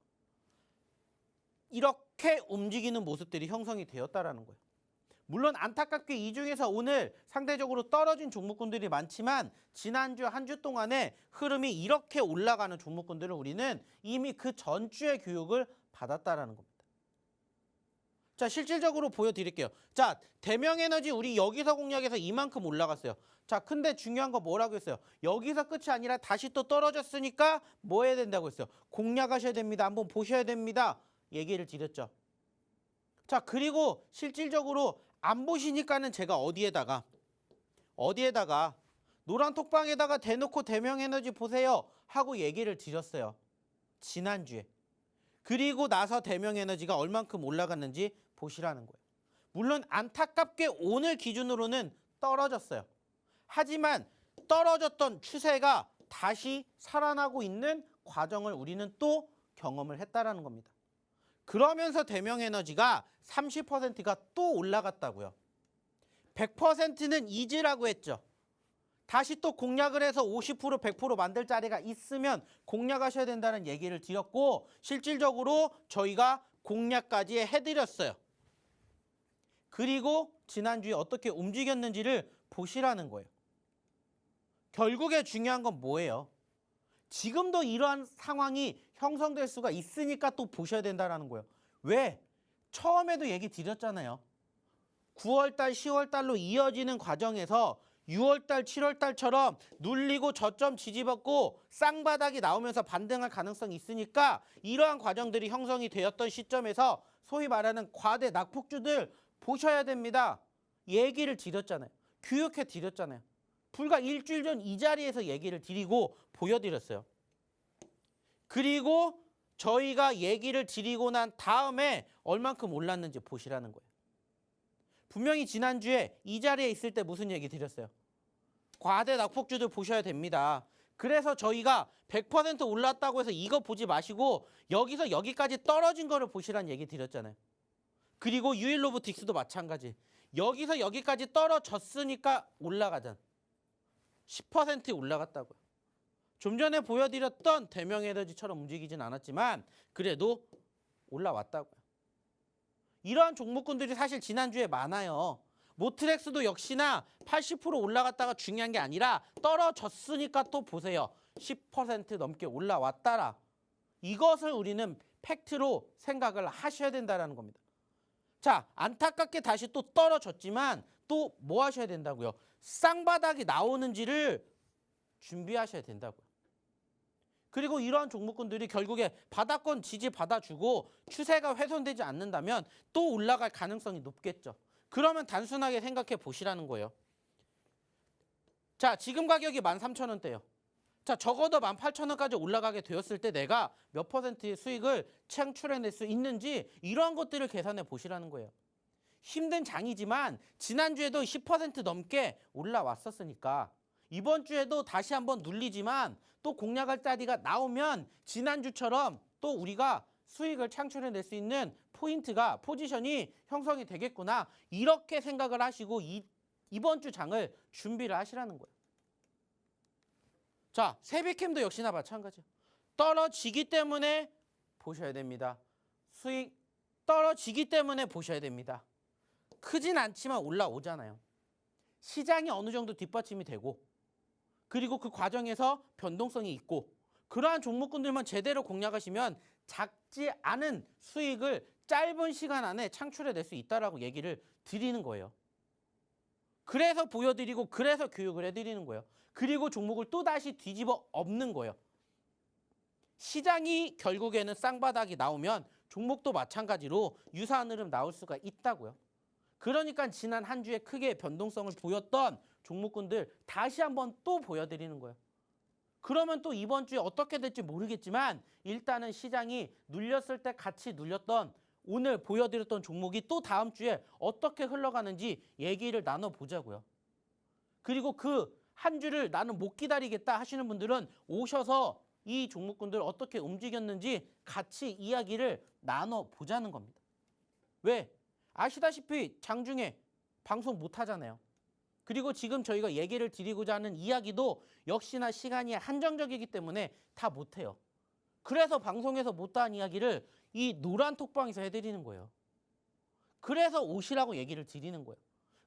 이렇게 움직이는 모습들이 형성이 되었다라는 거예요. 물론 안타깝게 이 중에서 오늘 상대적으로 떨어진 종목군들이 많지만 지난주 한 주 동안에 흐름이 이렇게 올라가는 종목군들을 우리는 이미 그 전주의 교육을 받았다라는 겁니다. 자, 실질적으로 보여드릴게요. 자, 대명에너지 우리 여기서 공략해서 이만큼 올라갔어요. 자, 근데 중요한 거 뭐라고 했어요? 여기서 끝이 아니라 다시 또 떨어졌으니까 뭐 해야 된다고 했어요? 공략하셔야 됩니다. 한번 보셔야 됩니다. 얘기를 드렸죠. 자, 그리고 실질적으로 안 보시니까는 제가 어디에다가 노란 톡방에다가 대놓고 대명에너지 보세요 하고 얘기를 드렸어요. 지난주에. 그리고 나서 대명에너지가 얼만큼 올라갔는지 보시라는 거예요. 물론 안타깝게 오늘 기준으로는 떨어졌어요. 하지만 떨어졌던 추세가 다시 살아나고 있는 과정을 우리는 또 경험을 했다라는 겁니다. 그러면서 대명에너지가 30%가 또 올라갔다고요. 100%는 잊으라고 했죠. 다시 또 공략을 해서 50% 100% 만들 자리가 있으면 공략하셔야 된다는 얘기를 드렸고 실질적으로 저희가 공략까지 해드렸어요. 그리고 지난주에 어떻게 움직였는지를 보시라는 거예요. 결국에 중요한 건 뭐예요? 지금도 이러한 상황이 형성될 수가 있으니까 또 보셔야 된다는 거예요. 왜? 처음에도 얘기 드렸잖아요. 9월달, 10월달로 이어지는 과정에서 6월달, 7월달처럼 눌리고 저점 지지받고 쌍바닥이 나오면서 반등할 가능성이 있으니까 이러한 과정들이 형성이 되었던 시점에서 소위 말하는 과대 낙폭주들 보셔야 됩니다. 얘기를 드렸잖아요. 교육해 드렸잖아요. 불과 일주일 전 이 자리에서 얘기를 드리고 보여드렸어요. 그리고 저희가 얘기를 드리고 난 다음에 얼만큼 올랐는지 보시라는 거예요. 분명히 지난주에 이 자리에 있을 때 무슨 얘기 드렸어요? 과대 낙폭주들 보셔야 됩니다. 그래서 저희가 100% 올랐다고 해서 이거 보지 마시고 여기서 여기까지 떨어진 거를 보시라는 얘기 드렸잖아요. 그리고 유일로보틱스도 마찬가지. 여기서 여기까지 떨어졌으니까 올라가잖아. 10% 올라갔다고요. 좀 전에 보여드렸던 대명에너지처럼 움직이진 않았지만 그래도 올라왔다고요. 이러한 종목군들이 사실 지난주에 많아요. 모트렉스도 역시나 80% 올라갔다가 중요한 게 아니라 떨어졌으니까 또 보세요. 10% 넘게 올라왔다라. 이것을 우리는 팩트로 생각을 하셔야 된다는 겁니다. 자, 안타깝게 다시 또 떨어졌지만 또 뭐 하셔야 된다고요? 쌍바닥이 나오는지를 준비하셔야 된다고요. 그리고 이러한 종목군들이 결국에 바닥권 지지 받아주고 추세가 훼손되지 않는다면 또 올라갈 가능성이 높겠죠. 그러면 단순하게 생각해 보시라는 거예요. 자, 지금 가격이 13,000원대예요. 자, 적어도 18,000원까지 올라가게 되었을 때 내가 몇 퍼센트의 수익을 창출해낼 수 있는지 이러한 것들을 계산해 보시라는 거예요. 힘든 장이지만 지난주에도 10% 넘게 올라왔었으니까 이번 주에도 다시 한번 눌리지만 또 공략할 자리가 나오면 지난주처럼 또 우리가 수익을 창출해낼 수 있는 포인트가 포지션이 형성이 되겠구나 이렇게 생각을 하시고 이번 주 장을 준비를 하시라는 거예요. 자, 세비캠도 역시나 마찬가지예요. 떨어지기 때문에 보셔야 됩니다. 수익 떨어지기 때문에 보셔야 됩니다. 크진 않지만 올라오잖아요. 시장이 어느 정도 뒷받침이 되고 그리고 그 과정에서 변동성이 있고 그러한 종목군들만 제대로 공략하시면 작지 않은 수익을 짧은 시간 안에 창출해낼 수 있다라고 얘기를 드리는 거예요. 그래서 보여드리고 그래서 교육을 해드리는 거예요. 그리고 종목을 또다시 뒤집어 엎는 거예요. 시장이 결국에는 쌍바닥이 나오면 종목도 마찬가지로 유사한 흐름 나올 수가 있다고요. 그러니까 지난 한 주에 크게 변동성을 보였던 종목군들 다시 한번 또 보여드리는 거예요. 그러면 또 이번 주에 어떻게 될지 모르겠지만 일단은 시장이 눌렸을 때 같이 눌렸던 오늘 보여드렸던 종목이 또 다음 주에 어떻게 흘러가는지 얘기를 나눠보자고요. 그리고 그 한 주를 나는 못 기다리겠다 하시는 분들은 오셔서 이 종목군들 어떻게 움직였는지 같이 이야기를 나눠보자는 겁니다. 왜? 아시다시피 장중에 방송 못 하잖아요. 그리고 지금 저희가 얘기를 드리고자 하는 이야기도 역시나 시간이 한정적이기 때문에 다 못해요. 그래서 방송에서 못다한 이야기를 이 노란 톡방에서 해드리는 거예요. 그래서 오시라고 얘기를 드리는 거예요.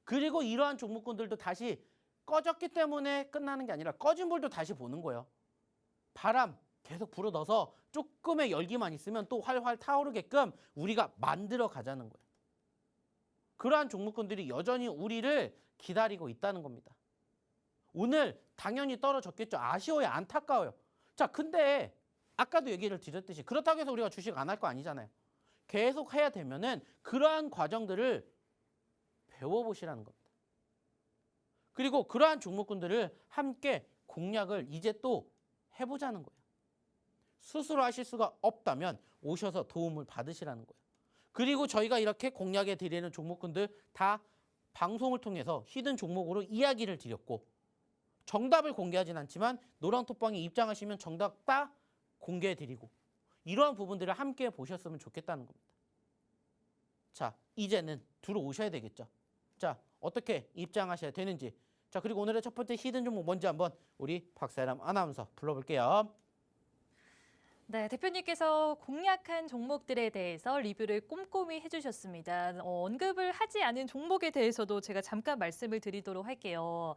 그리고 이러한 종목군들도 다시 꺼졌기 때문에 끝나는 게 아니라 꺼진 불도 다시 보는 거예요. 바람 계속 불어넣어서 조금의 열기만 있으면 또 활활 타오르게끔 우리가 만들어 가자는 거예요. 그러한 종목군들이 여전히 우리를 기다리고 있다는 겁니다. 오늘 당연히 떨어졌겠죠. 아쉬워요. 안타까워요. 자, 근데 아까도 얘기를 드렸듯이 그렇다고 해서 우리가 주식 안 할 거 아니잖아요. 계속 해야 되면은 그러한 과정들을 배워보시라는 겁니다. 그리고 그러한 종목군들을 함께 공략을 이제 또 해보자는 거예요. 스스로 하실 수가 없다면 오셔서 도움을 받으시라는 거예요. 그리고 저희가 이렇게 공략해 드리는 종목군들 다 방송을 통해서 히든 종목으로 이야기를 드렸고 정답을 공개하진 않지만 노랑톡방에 입장하시면 정답 다 공개해 드리고 이러한 부분들을 함께 보셨으면 좋겠다는 겁니다. 자, 이제는 들어오셔야 되겠죠. 자, 어떻게 입장하셔야 되는지. 자, 그리고 오늘의 첫 번째 히든 종목 뭔지 한번 우리 박세람 아나운서 불러볼게요. 네, 대표님께서 공략한 종목들에 대해서 리뷰를 꼼꼼히 해주셨습니다. 언급을 하지 않은 종목에 대해서도 제가 잠깐 말씀을 드리도록 할게요.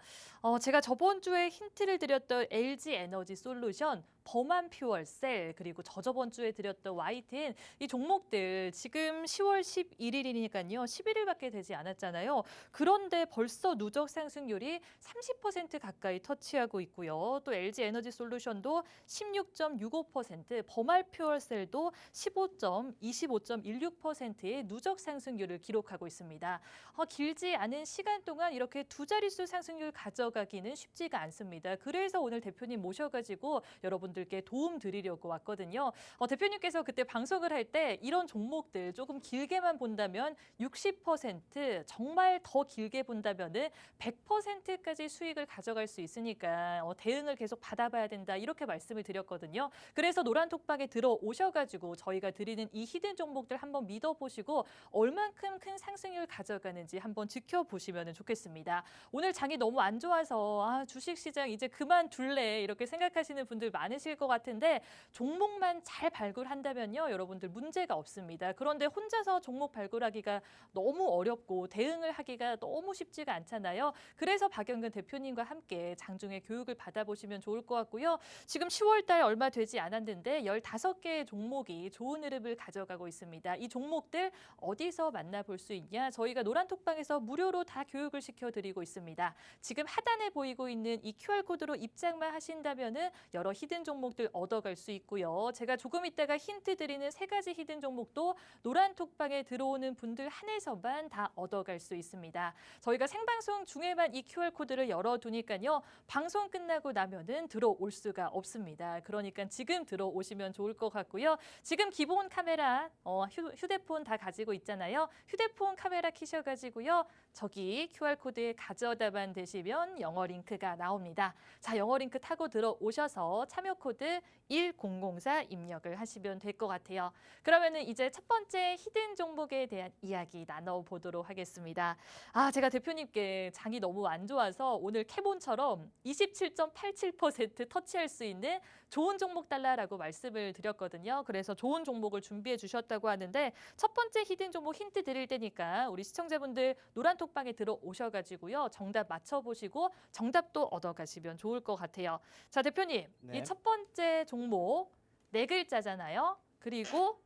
제가 저번 주에 힌트를 드렸던 LG 에너지 솔루션, 범한 퓨얼셀, 그리고 저저번 주에 드렸던 YTN 이 종목들 지금 10월 11일이니까요. 11일밖에 되지 않았잖아요. 그런데 벌써 누적 상승률이 30% 가까이 터치하고 있고요. 또 LG 에너지 솔루션도 16.65%, 범할 퓨얼셀도 25.16%의 누적 상승률을 기록하고 있습니다. 길지 않은 시간 동안 이렇게 두 자릿수 상승률 가져가기는 쉽지가 않습니다. 그래서 오늘 대표님 모셔가지고 여러분들께 도움 드리려고 왔거든요. 대표님께서 그때 방송을 할 때 이런 종목들 조금 길게만 본다면 60%, 정말 더 길게 본다면은 100%까지 수익을 가져갈 수 있으니까 대응을 계속 받아봐야 된다 이렇게 말씀을 드렸거든요. 그래서 노란톡방에 들어오셔가지고 저희가 드리는 이 히든 종목들 한번 믿어보시고 얼만큼 큰 상승률 가져가는지 한번 지켜보시면 좋겠습니다. 오늘 장이 너무 안 좋아서 주식시장 이제 그만둘래 이렇게 생각하시는 분들 많으실 것 같은데 종목만 잘 발굴한다면요 여러분들 문제가 없습니다. 그런데 혼자서 종목 발굴하기가 너무 어렵고 대응을 하기가 너무 쉽지가 않잖아요. 그래서 박영근 대표님과 함께 장중에 교육을 받아보시면 좋을 것 같고요. 지금 10월 달 얼마 되지 않았는데 15개의 종목이 좋은 흐름을 가져가고 있습니다. 이 종목들 어디서 만나볼 수 있냐? 저희가 노란톡방에서 무료로 다 교육을 시켜드리고 있습니다. 지금 하단에 보이고 있는 이 QR코드로 입장만 하신다면은 여러 히든 종목들 얻어갈 수 있고요. 제가 조금 이따가 힌트 드리는 3가지 히든 종목도 노란톡방에 들어오는 분들 한해서만 다 얻어갈 수 있습니다. 저희가 생방송 중에만 이 QR코드를 열어두니까요. 방송 끝나고 나면은 들어올 수가 없습니다. 그러니까 지금 들어오시면 좋을 것 같고요. 지금 기본 카메라, 휴대폰 다 가지고 있잖아요. 휴대폰 카메라 켜셔가지고요. 저기 QR코드에 가져다만 대시면 영어 링크가 나옵니다. 자, 영어 링크 타고 들어오셔서 참여 코드 1004 입력을 하시면 될 것 같아요. 그러면은 이제 첫 번째 히든 종목에 대한 이야기 나눠보도록 하겠습니다. 제가 대표님께 장이 너무 안 좋아서 오늘 캐본처럼 27.87% 터치할 수 있는 좋은 종목 달라라고 말씀을 드렸거든요. 그래서 좋은 종목을 준비해 주셨다고 하는데 첫 번째 히든 종목 힌트 드릴 테니까 우리 시청자분들 노란톡방에 들어오셔가지고요. 정답 맞춰보시고 정답도 얻어가시면 좋을 것 같아요. 자, 대표님. 네. 이 첫 번째 종목 4글자잖아요. 그리고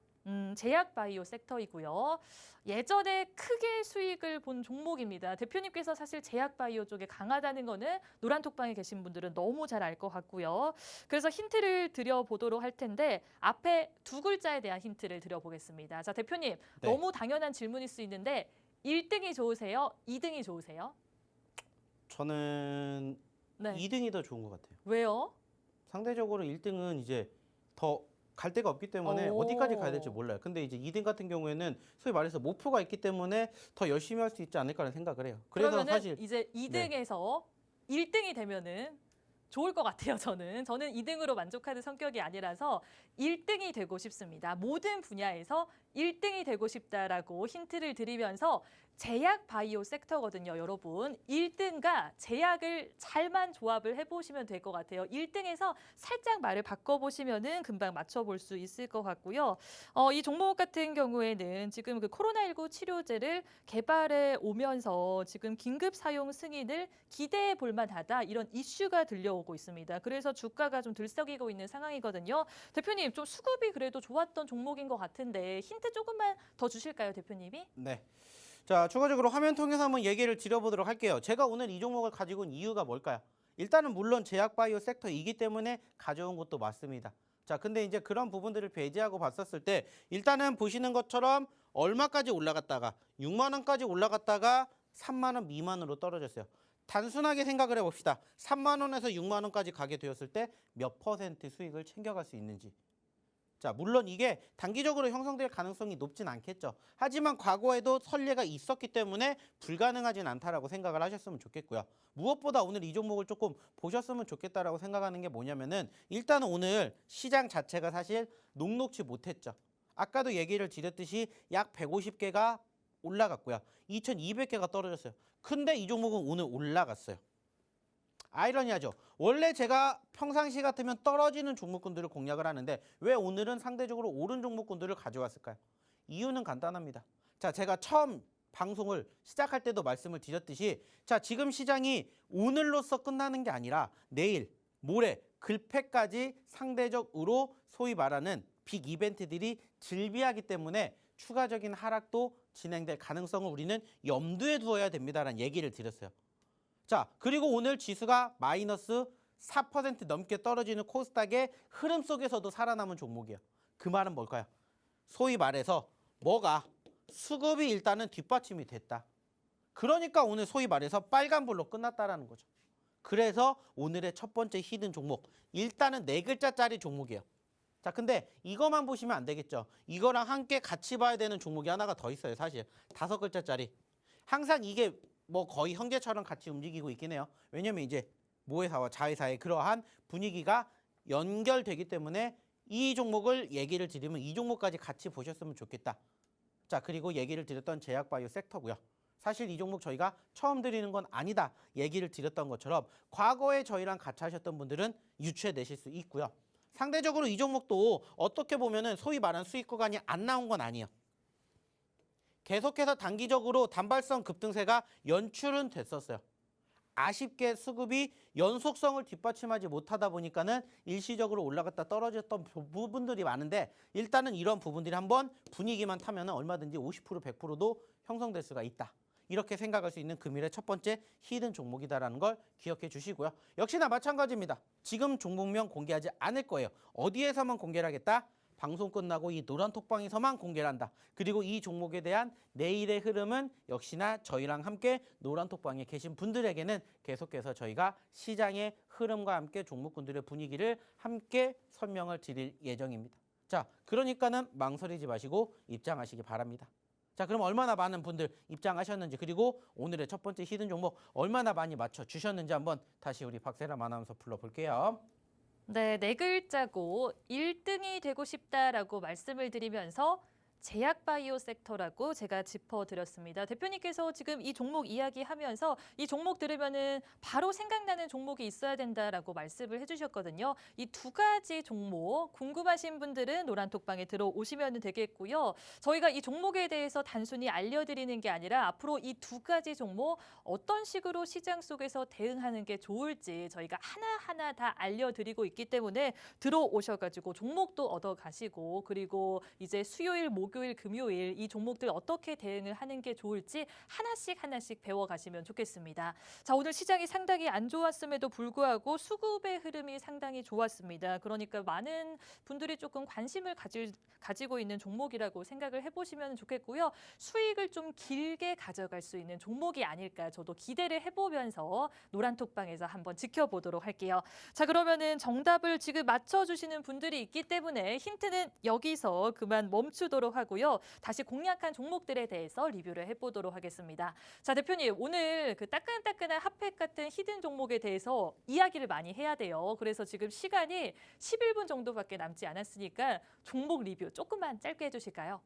제약바이오 섹터이고요. 예전에 크게 수익을 본 종목입니다. 대표님께서 사실 제약바이오 쪽에 강하다는 거는 노란톡방에 계신 분들은 너무 잘 알 것 같고요. 그래서 힌트를 드려보도록 할 텐데 앞에 2글자에 대한 힌트를 드려보겠습니다. 자, 대표님. 네. 너무 당연한 질문일 수 있는데 1등이 좋으세요? 2등이 좋으세요? 저는 네. 2등이 더 좋은 것 같아요. 왜요? 상대적으로 1등은 이제 더 갈 데가 없기 때문에 오. 어디까지 가야 될지 몰라요. 근데 이제 2등 같은 경우에는 소위 말해서 목표가 있기 때문에 더 열심히 할 수 있지 않을까라는 생각을 해요. 그래서 그러면은 사실 이제 2등에서 1등이 되면은 좋을 것 같아요, 저는. 저는 2등으로 만족하는 성격이 아니라서 1등이 되고 싶습니다. 모든 분야에서 1등이 되고 싶다라고 힌트를 드리면서 제약 바이오 섹터거든요, 여러분. 1등과 제약을 잘만 조합을 해보시면 될 것 같아요. 1등에서 살짝 말을 바꿔보시면은 금방 맞춰볼 수 있을 것 같고요. 이 종목 같은 경우에는 지금 그 코로나19 치료제를 개발해 오면서 지금 긴급 사용 승인을 기대해 볼 만하다 이런 이슈가 들려오고 있습니다. 그래서 주가가 좀 들썩이고 있는 상황이거든요. 대표님, 좀 수급이 그래도 좋았던 종목인 것 같은데 힌트 조금만 더 주실까요, 대표님이? 네. 자, 추가적으로 화면 통해서 한번 얘기를 드려보도록 할게요. 제가 오늘 이 종목을 가지고 온 이유가 뭘까요? 일단은 물론 제약 바이오 섹터이기 때문에 가져온 것도 맞습니다. 자, 근데 이제 그런 부분들을 배제하고 봤었을 때 일단은 보시는 것처럼 얼마까지 올라갔다가 6만 원까지 올라갔다가 3만 원 미만으로 떨어졌어요. 단순하게 생각을 해봅시다. 3만 원에서 6만 원까지 가게 되었을 때 몇 퍼센트 수익을 챙겨갈 수 있는지. 자, 물론 이게 단기적으로 형성될 가능성이 높진 않겠죠. 하지만 과거에도 선례가 있었기 때문에 불가능하진 않다라고 생각을 하셨으면 좋겠고요. 무엇보다 오늘 이 종목을 조금 보셨으면 좋겠다라고 생각하는 게 뭐냐면은 일단은 오늘 시장 자체가 사실 녹록지 못했죠. 아까도 얘기를 드렸듯이 약 150개가 올라갔고요. 2,200개가 떨어졌어요. 근데 이 종목은 오늘 올라갔어요. 아이러니하죠. 원래 제가 평상시 같으면 떨어지는 종목군들을 공략을 하는데 왜 오늘은 상대적으로 오른 종목군들을 가져왔을까요? 이유는 간단합니다. 자, 제가 처음 방송을 시작할 때도 말씀을 드렸듯이 자, 지금 시장이 오늘로써 끝나는 게 아니라 내일, 모레, 글패까지 상대적으로 소위 말하는 빅 이벤트들이 즐비하기 때문에 추가적인 하락도 진행될 가능성을 우리는 염두에 두어야 됩니다라는 얘기를 드렸어요. 자, 그리고 오늘 지수가 마이너스 4% 넘게 떨어지는 코스닥의 흐름 속에서도 살아남은 종목이에요. 그 말은 뭘까요? 소위 말해서 뭐가 수급이 일단은 뒷받침이 됐다. 그러니까 오늘 소위 말해서 빨간불로 끝났다라는 거죠. 그래서 오늘의 첫 번째 히든 종목, 일단은 4글자짜리 종목이에요. 자, 근데 이거만 보시면 안 되겠죠. 이거랑 함께 같이 봐야 되는 종목이 하나가 더 있어요, 사실. 5글자짜리. 항상 이게 뭐 거의 형제처럼 같이 움직이고 있긴 해요. 왜냐면 이제 모회사와 자회사의 그러한 분위기가 연결되기 때문에 이 종목을 얘기를 드리면 이 종목까지 같이 보셨으면 좋겠다. 자, 그리고 얘기를 드렸던 제약바이오 섹터고요. 사실 이 종목 저희가 처음 드리는 건 아니다 얘기를 드렸던 것처럼 과거에 저희랑 같이 하셨던 분들은 유추해내실 수 있고요. 상대적으로 이 종목도 어떻게 보면은 소위 말하는 수익 구간이 안 나온 건 아니에요. 계속해서 단기적으로 단발성 급등세가 연출은 됐었어요. 아쉽게 수급이 연속성을 뒷받침하지 못하다 보니까는 일시적으로 올라갔다 떨어졌던 부분들이 많은데 일단은 이런 부분들이 한번 분위기만 타면 얼마든지 50% 100%도 형성될 수가 있다. 이렇게 생각할 수 있는 금일의 첫 번째 히든 종목이다라는 걸 기억해 주시고요. 역시나 마찬가지입니다. 지금 종목명 공개하지 않을 거예요. 어디에서만 공개를 하겠다? 방송 끝나고 이 노란 톡방에서만 공개를 한다. 그리고 이 종목에 대한 내일의 흐름은 역시나 저희랑 함께 노란 톡방에 계신 분들에게는 계속해서 저희가 시장의 흐름과 함께 종목군들의 분위기를 함께 설명을 드릴 예정입니다. 자, 그러니까는 망설이지 마시고 입장하시기 바랍니다. 자, 그럼 얼마나 많은 분들 입장하셨는지 그리고 오늘의 첫 번째 히든 종목 얼마나 많이 맞춰주셨는지 한번 다시 우리 박세람 아나운서 불러볼게요. 네, 4글자고 1등이 되고 싶다라고 말씀을 드리면서 제약바이오 섹터라고 제가 짚어드렸습니다. 대표님께서 지금 이 종목 이야기하면서 이 종목 들으면은 바로 생각나는 종목이 있어야 된다라고 말씀을 해주셨거든요. 이 2가지 종목 궁금하신 분들은 노란톡방에 들어오시면 되겠고요. 저희가 이 종목에 대해서 단순히 알려드리는 게 아니라 앞으로 이 2가지 종목 어떤 식으로 시장 속에서 대응하는 게 좋을지 저희가 하나하나 다 알려드리고 있기 때문에 들어오셔가지고 종목도 얻어가시고 그리고 이제 수요일, 목요일, 금요일 이 종목들 어떻게 대응을 하는 게 좋을지 하나씩 배워가시면 좋겠습니다. 자, 오늘 시장이 상당히 안 좋았음에도 불구하고 수급의 흐름이 상당히 좋았습니다. 그러니까 많은 분들이 조금 관심을 가지고 있는 종목이라고 생각을 해보시면 좋겠고요. 수익을 좀 길게 가져갈 수 있는 종목이 아닐까 저도 기대를 해보면서 노란톡방에서 한번 지켜보도록 할게요. 자, 그러면은 정답을 지금 맞춰주시는 분들이 있기 때문에 힌트는 여기서 그만 멈추도록 하고요. 하고요. 다시 공략한 종목들에 대해서 리뷰를 해보도록 하겠습니다. 자, 대표님, 오늘 그 따끈따끈한 핫팩 같은 히든 종목에 대해서 이야기를 많이 해야 돼요. 그래서 지금 시간이 11분 정도밖에 남지 않았으니까 종목 리뷰 조금만 짧게 해주실까요?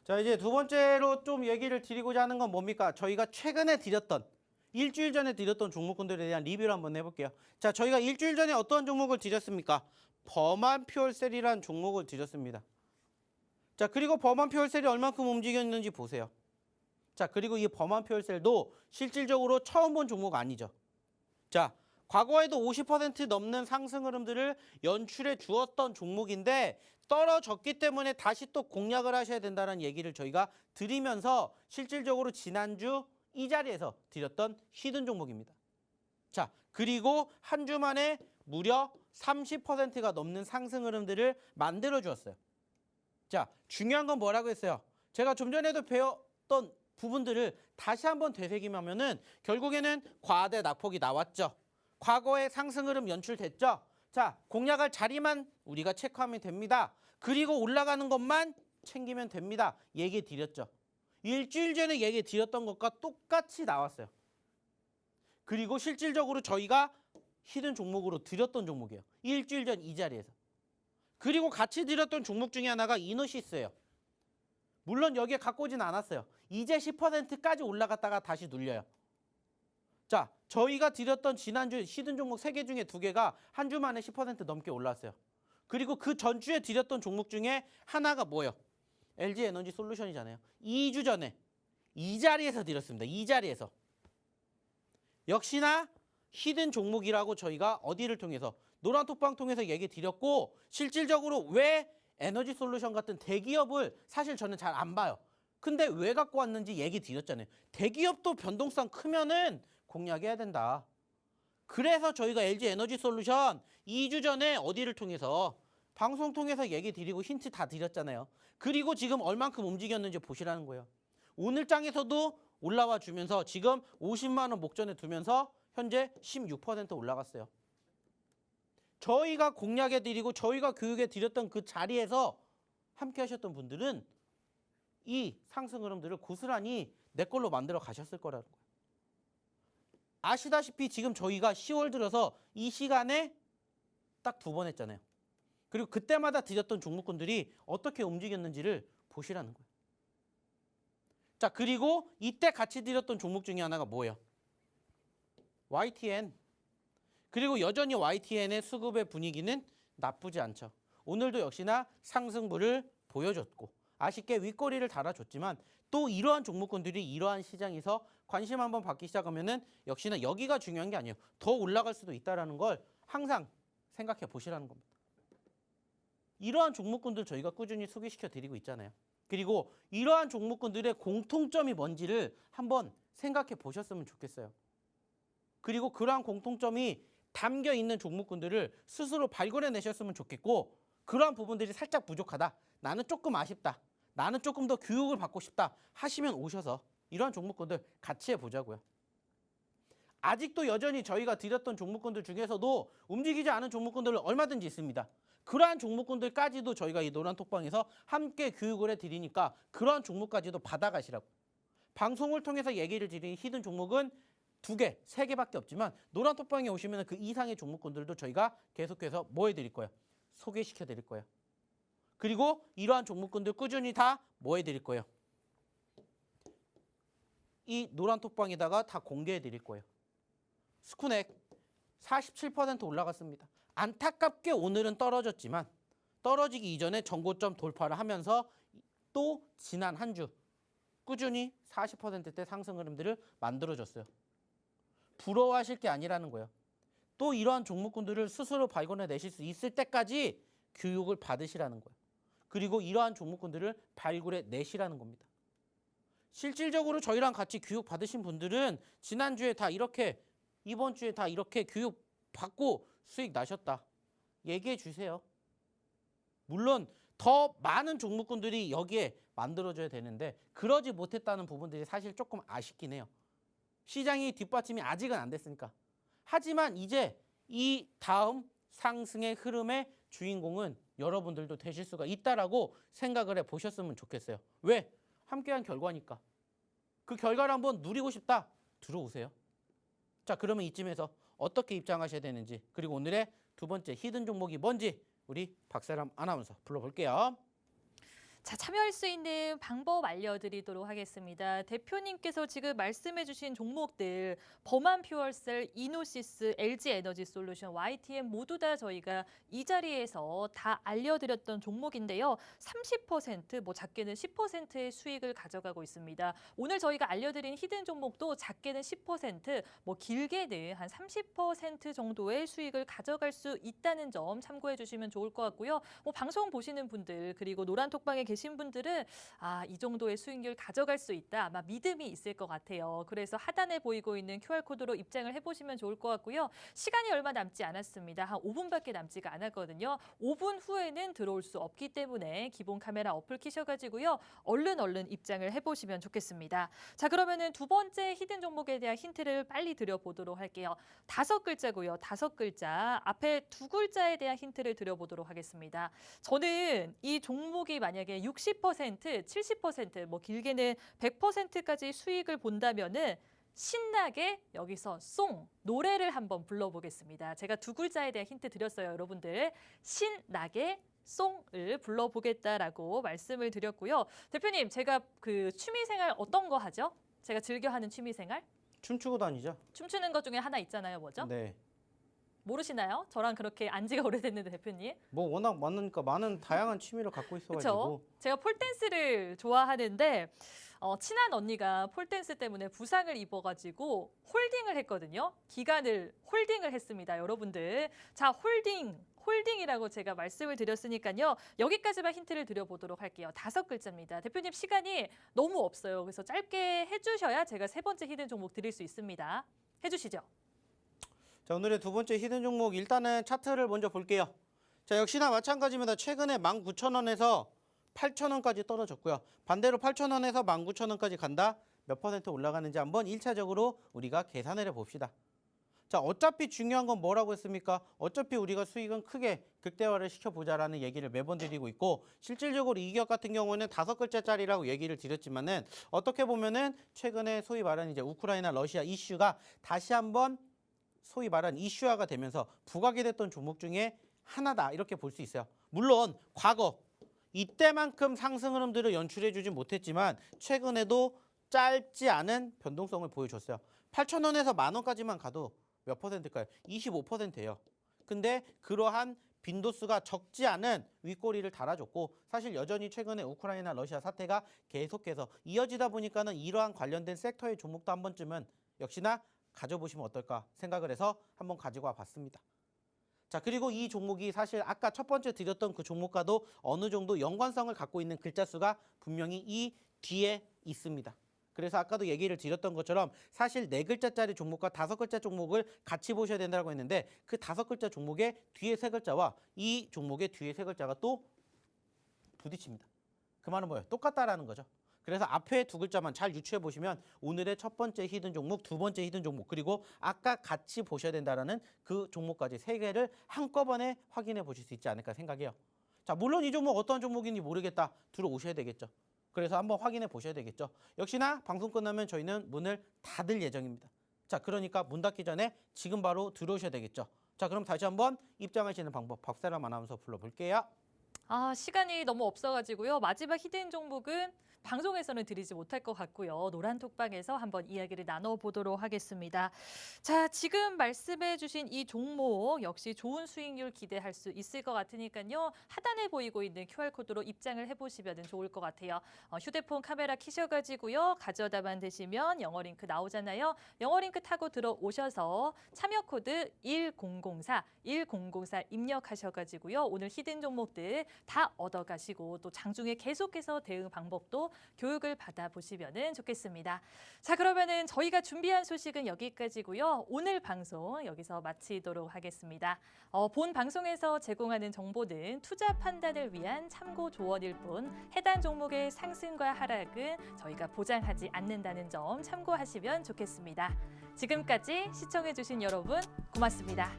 자, 이제 두 번째로 좀 얘기를 드리고자 하는 건 뭡니까? 저희가 최근에 드렸던 일주일 전에 드렸던 종목군들에 대한 리뷰를 한번 해볼게요. 자, 저희가 일주일 전에 어떤 종목을 드렸습니까? 범한 퓨얼셀이라는 종목을 드렸습니다. 자, 그리고 범한 퓨얼셀이 얼만큼 움직였는지 보세요. 자, 그리고 이 범한 퓨얼셀도 실질적으로 처음 본 종목 아니죠. 자, 과거에도 50% 넘는 상승 흐름들을 연출해 주었던 종목인데 떨어졌기 때문에 다시 또 공략을 하셔야 된다는 얘기를 저희가 드리면서 실질적으로 지난주 이 자리에서 드렸던 히든 종목입니다. 자, 그리고 한 주 만에 무려 30%가 넘는 상승 흐름들을 만들어 주었어요. 자, 중요한 건 뭐라고 했어요? 제가 좀 전에도 배웠던 부분들을 다시 한번 되새김하면은 결국에는 과대 낙폭이 나왔죠. 과거의 상승 흐름 연출됐죠. 자, 공략할 자리만 우리가 체크하면 됩니다. 그리고 올라가는 것만 챙기면 됩니다. 얘기 드렸죠. 일주일 전에 얘기 드렸던 것과 똑같이 나왔어요. 그리고 실질적으로 저희가 히든 종목으로 드렸던 종목이에요. 일주일 전 이 자리에서. 그리고 같이 드렸던 종목 중에 하나가 이노시스예요. 물론 여기에 갖고 오진 않았어요. 이제 10%까지 올라갔다가 다시 눌려요. 자, 저희가 드렸던 지난주 히든 종목 3개 중에 2개가 한 주 만에 10% 넘게 올랐어요. 그리고 그 전주에 드렸던 종목 중에 하나가 뭐예요? LG 에너지 솔루션이잖아요. 2주 전에 이 자리에서 드렸습니다. 이 자리에서. 역시나 히든 종목이라고 저희가 어디를 통해서 노란톡방 통해서 얘기 드렸고 실질적으로 왜 에너지 솔루션 같은 대기업을 사실 저는 잘 안 봐요. 근데 왜 갖고 왔는지 얘기 드렸잖아요. 대기업도 변동성 크면은 공략해야 된다. 그래서 저희가 LG 에너지 솔루션 2주 전에 어디를 통해서 방송 통해서 얘기 드리고 힌트 다 드렸잖아요. 그리고 지금 얼만큼 움직였는지 보시라는 거예요. 오늘 장에서도 올라와 주면서 지금 50만 원 목전에 두면서 현재 16% 올라갔어요. 저희가 공략해 드리고 저희가 교육해 드렸던 그 자리에서 함께 하셨던 분들은 이 상승 흐름들을 고스란히 내 걸로 만들어 가셨을 거라는 거예요. 아시다시피 지금 저희가 10월 들어서 이 시간에 딱 2번 했잖아요. 그리고 그때마다 드렸던 종목군들이 어떻게 움직였는지를 보시라는 거예요. 자, 그리고 이때 같이 드렸던 종목 중에 하나가 뭐예요? YTN. 그리고 여전히 YTN의 수급의 분위기는 나쁘지 않죠. 오늘도 역시나 상승부를 보여줬고 아쉽게 윗꼬리를 달아줬지만 또 이러한 종목군들이 이러한 시장에서 관심 한번 받기 시작하면은 역시나 여기가 중요한 게 아니에요. 더 올라갈 수도 있다는 걸 항상 생각해 보시라는 겁니다. 이러한 종목군들 저희가 꾸준히 소개시켜 드리고 있잖아요. 그리고 이러한 종목군들의 공통점이 뭔지를 한번 생각해 보셨으면 좋겠어요. 그리고 그러한 공통점이 담겨 있는 종목군들을 스스로 발굴해 내셨으면 좋겠고 그러한 부분들이 살짝 부족하다. 나는 조금 아쉽다. 나는 조금 더 교육을 받고 싶다 하시면 오셔서 이러한 종목군들 같이 해보자고요. 아직도 여전히 저희가 드렸던 종목군들 중에서도 움직이지 않은 종목군들 얼마든지 있습니다. 그러한 종목군들까지도 저희가 이 노란톡방에서 함께 교육을 해드리니까 그러한 종목까지도 받아가시라고. 방송을 통해서 얘기를 드리는 히든 종목은 2개, 3개밖에 없지만 노란톡방에 오시면 그 이상의 종목군들도 저희가 계속해서 뭐 해드릴 거예요? 소개시켜 드릴 거예요. 그리고 이러한 종목군들 꾸준히 다 뭐 해드릴 거예요? 이 노란톡방에다가 다 공개해 드릴 거예요. 스쿠넥 47% 올라갔습니다. 안타깝게 오늘은 떨어졌지만 떨어지기 이전에 전고점 돌파를 하면서 또 지난 한 주 꾸준히 40%대 상승 흐름들을 만들어줬어요. 부러워하실 게 아니라는 거예요. 또 이러한 종목군들을 스스로 발견해 내실 수 있을 때까지 교육을 받으시라는 거예요. 그리고 이러한 종목군들을 발굴해 내시라는 겁니다. 실질적으로 저희랑 같이 교육 받으신 분들은 지난주에 다 이렇게 이번 주에 다 이렇게 교육 받고 수익 나셨다. 얘기해 주세요. 물론 더 많은 종목군들이 여기에 만들어져야 되는데 그러지 못했다는 부분들이 사실 조금 아쉽긴 해요. 시장이 뒷받침이 아직은 안 됐으니까. 하지만 이제 이 다음 상승의 흐름의 주인공은 여러분들도 되실 수가 있다라고 생각을 해보셨으면 좋겠어요. 왜? 함께한 결과니까. 그 결과를 한번 누리고 싶다. 들어오세요. 자, 그러면 이쯤에서 어떻게 입장하셔야 되는지, 그리고 오늘의 두 번째 히든 종목이 뭔지 우리 박세람 아나운서 불러볼게요. 자, 참여할 수 있는 방법 알려드리도록 하겠습니다. 대표님께서 지금 말씀해주신 종목들 범한 퓨얼셀, 이노시스, LG에너지솔루션, YTN 모두 다 저희가 이 자리에서 다 알려드렸던 종목인데요. 30%, 뭐 작게는 10%의 수익을 가져가고 있습니다. 오늘 저희가 알려드린 히든 종목도 작게는 10%, 뭐 길게는 한 30% 정도의 수익을 가져갈 수 있다는 점 참고해 주시면 좋을 것 같고요. 뭐 방송 보시는 분들 그리고 노란톡방에 계신 분들은 이 정도의 수익률 가져갈 수 있다. 아마 믿음이 있을 것 같아요. 그래서 하단에 보이고 있는 QR코드로 입장을 해보시면 좋을 것 같고요. 시간이 얼마 남지 않았습니다. 한 5분밖에 남지가 않았거든요. 5분 후에는 들어올 수 없기 때문에 기본 카메라 어플 키셔가지고요. 얼른 입장을 해보시면 좋겠습니다. 자, 그러면은 두 번째 히든 종목에 대한 힌트를 빨리 드려보도록 할게요. 5글자고요. 5글자. 앞에 2글자에 대한 힌트를 드려보도록 하겠습니다. 저는 이 종목이 만약에 60%, 70%, 뭐 길게는 100%까지 수익을 본다면은 신나게 여기서 송, 노래를 한번 불러보겠습니다. 제가 2글자에 대한 힌트 드렸어요, 여러분들. 신나게 송을 불러보겠다라고 말씀을 드렸고요. 대표님, 제가 그 취미생활 어떤 거 하죠? 제가 즐겨하는 취미생활? 춤추고 다니죠? 춤추는 것 중에 하나 있잖아요, 뭐죠? 네. 모르시나요? 저랑 그렇게 안 지가 오래됐는데 대표님. 뭐 워낙 많으니까 많은 다양한 취미를 갖고 있어가지고. 그렇죠. 제가 폴댄스를 좋아하는데 친한 언니가 폴댄스 때문에 부상을 입어가지고 홀딩을 했거든요. 기간을 홀딩을 했습니다, 여러분들. 자, 홀딩이라고 제가 말씀을 드렸으니까요. 여기까지만 힌트를 드려보도록 할게요. 5글자입니다. 대표님 시간이 너무 없어요. 그래서 짧게 해주셔야 제가 세 번째 히든 종목 드릴 수 있습니다. 해주시죠. 자, 오늘의 두 번째 히든 종목 일단은 차트를 먼저 볼게요. 자, 역시나 마찬가지입니다. 최근에 19,000원에서 8,000원까지 떨어졌고요. 반대로 8,000원에서 19,000원까지 간다. 몇 퍼센트 올라가는지 한번 1차적으로 우리가 계산을 해봅시다. 자, 어차피 중요한 건 뭐라고 했습니까? 어차피 우리가 수익은 크게 극대화를 시켜보자라는 얘기를 매번 드리고 있고, 실질적으로 이 기업 같은 경우는 5글자짜리라고 얘기를 드렸지만은 어떻게 보면은 최근에 소위 말하는 이제 우크라이나 러시아 이슈가 다시 한번 소위 말하는 이슈화가 되면서 부각이 됐던 종목 중에 하나다, 이렇게 볼 수 있어요. 물론 과거 이때만큼 상승 흐름들을 연출해주지 못했지만 최근에도 짧지 않은 변동성을 보여줬어요. 8,000원에서 10,000원까지만 가도 몇 퍼센트일까요? 25%예요. 근데 그러한 빈도수가 적지 않은 윗꼬리를 달아줬고, 사실 여전히 최근에 우크라이나 러시아 사태가 계속해서 이어지다 보니까는 이러한 관련된 섹터의 종목도 한 번쯤은 역시나 가져보시면 어떨까 생각을 해서 한번 가지고 와 봤습니다. 자, 그리고 이 종목이 사실 아까 첫 번째 드렸던 그 종목과도 어느 정도 연관성을 갖고 있는 글자 수가 분명히 이 뒤에 있습니다. 그래서 아까도 얘기를 드렸던 것처럼 사실 4글자짜리 종목과 5글자 종목을 같이 보셔야 된다고 했는데, 그 5글자 종목의 뒤에 3글자와 이 종목의 뒤에 3글자가 또 부딪힙니다. 그 말은 뭐예요? 똑같다라는 거죠. 그래서 앞에 2글자만 잘 유추해 보시면 오늘의 첫 번째 히든 종목, 두 번째 히든 종목, 그리고 아까 같이 보셔야 된다라는 그 종목까지 3개를 한꺼번에 확인해 보실 수 있지 않을까 생각해요. 자, 물론 이 종목 어떤 종목인지 모르겠다, 들어오셔야 되겠죠. 그래서 한번 확인해 보셔야 되겠죠. 역시나 방송 끝나면 저희는 문을 닫을 예정입니다. 자, 그러니까 문 닫기 전에 지금 바로 들어오셔야 되겠죠. 자, 그럼 다시 한번 입장하시는 방법 박세람 아나운서 불러볼게요. 시간이 너무 없어가지고요. 마지막 히든 종목은 방송에서는 드리지 못할 것 같고요. 노란톡방에서 한번 이야기를 나눠보도록 하겠습니다. 자, 지금 말씀해 주신 이 종목 역시 좋은 수익률 기대할 수 있을 것 같으니까요. 하단에 보이고 있는 QR코드로 입장을 해보시면 좋을 것 같아요. 휴대폰 카메라 켜셔가지고요. 가져다만 되시면 영어 링크 나오잖아요. 영어 링크 타고 들어오셔서 참여 코드 1004 입력하셔가지고요. 오늘 히든 종목들 다 얻어가시고 또 장중에 계속해서 대응 방법도 교육을 받아보시면 좋겠습니다. 자, 그러면은 저희가 준비한 소식은 여기까지고요. 오늘 방송 여기서 마치도록 하겠습니다. 본 방송에서 제공하는 정보는 투자 판단을 위한 참고 조언일 뿐 해당 종목의 상승과 하락은 저희가 보장하지 않는다는 점 참고하시면 좋겠습니다. 지금까지 시청해주신 여러분 고맙습니다.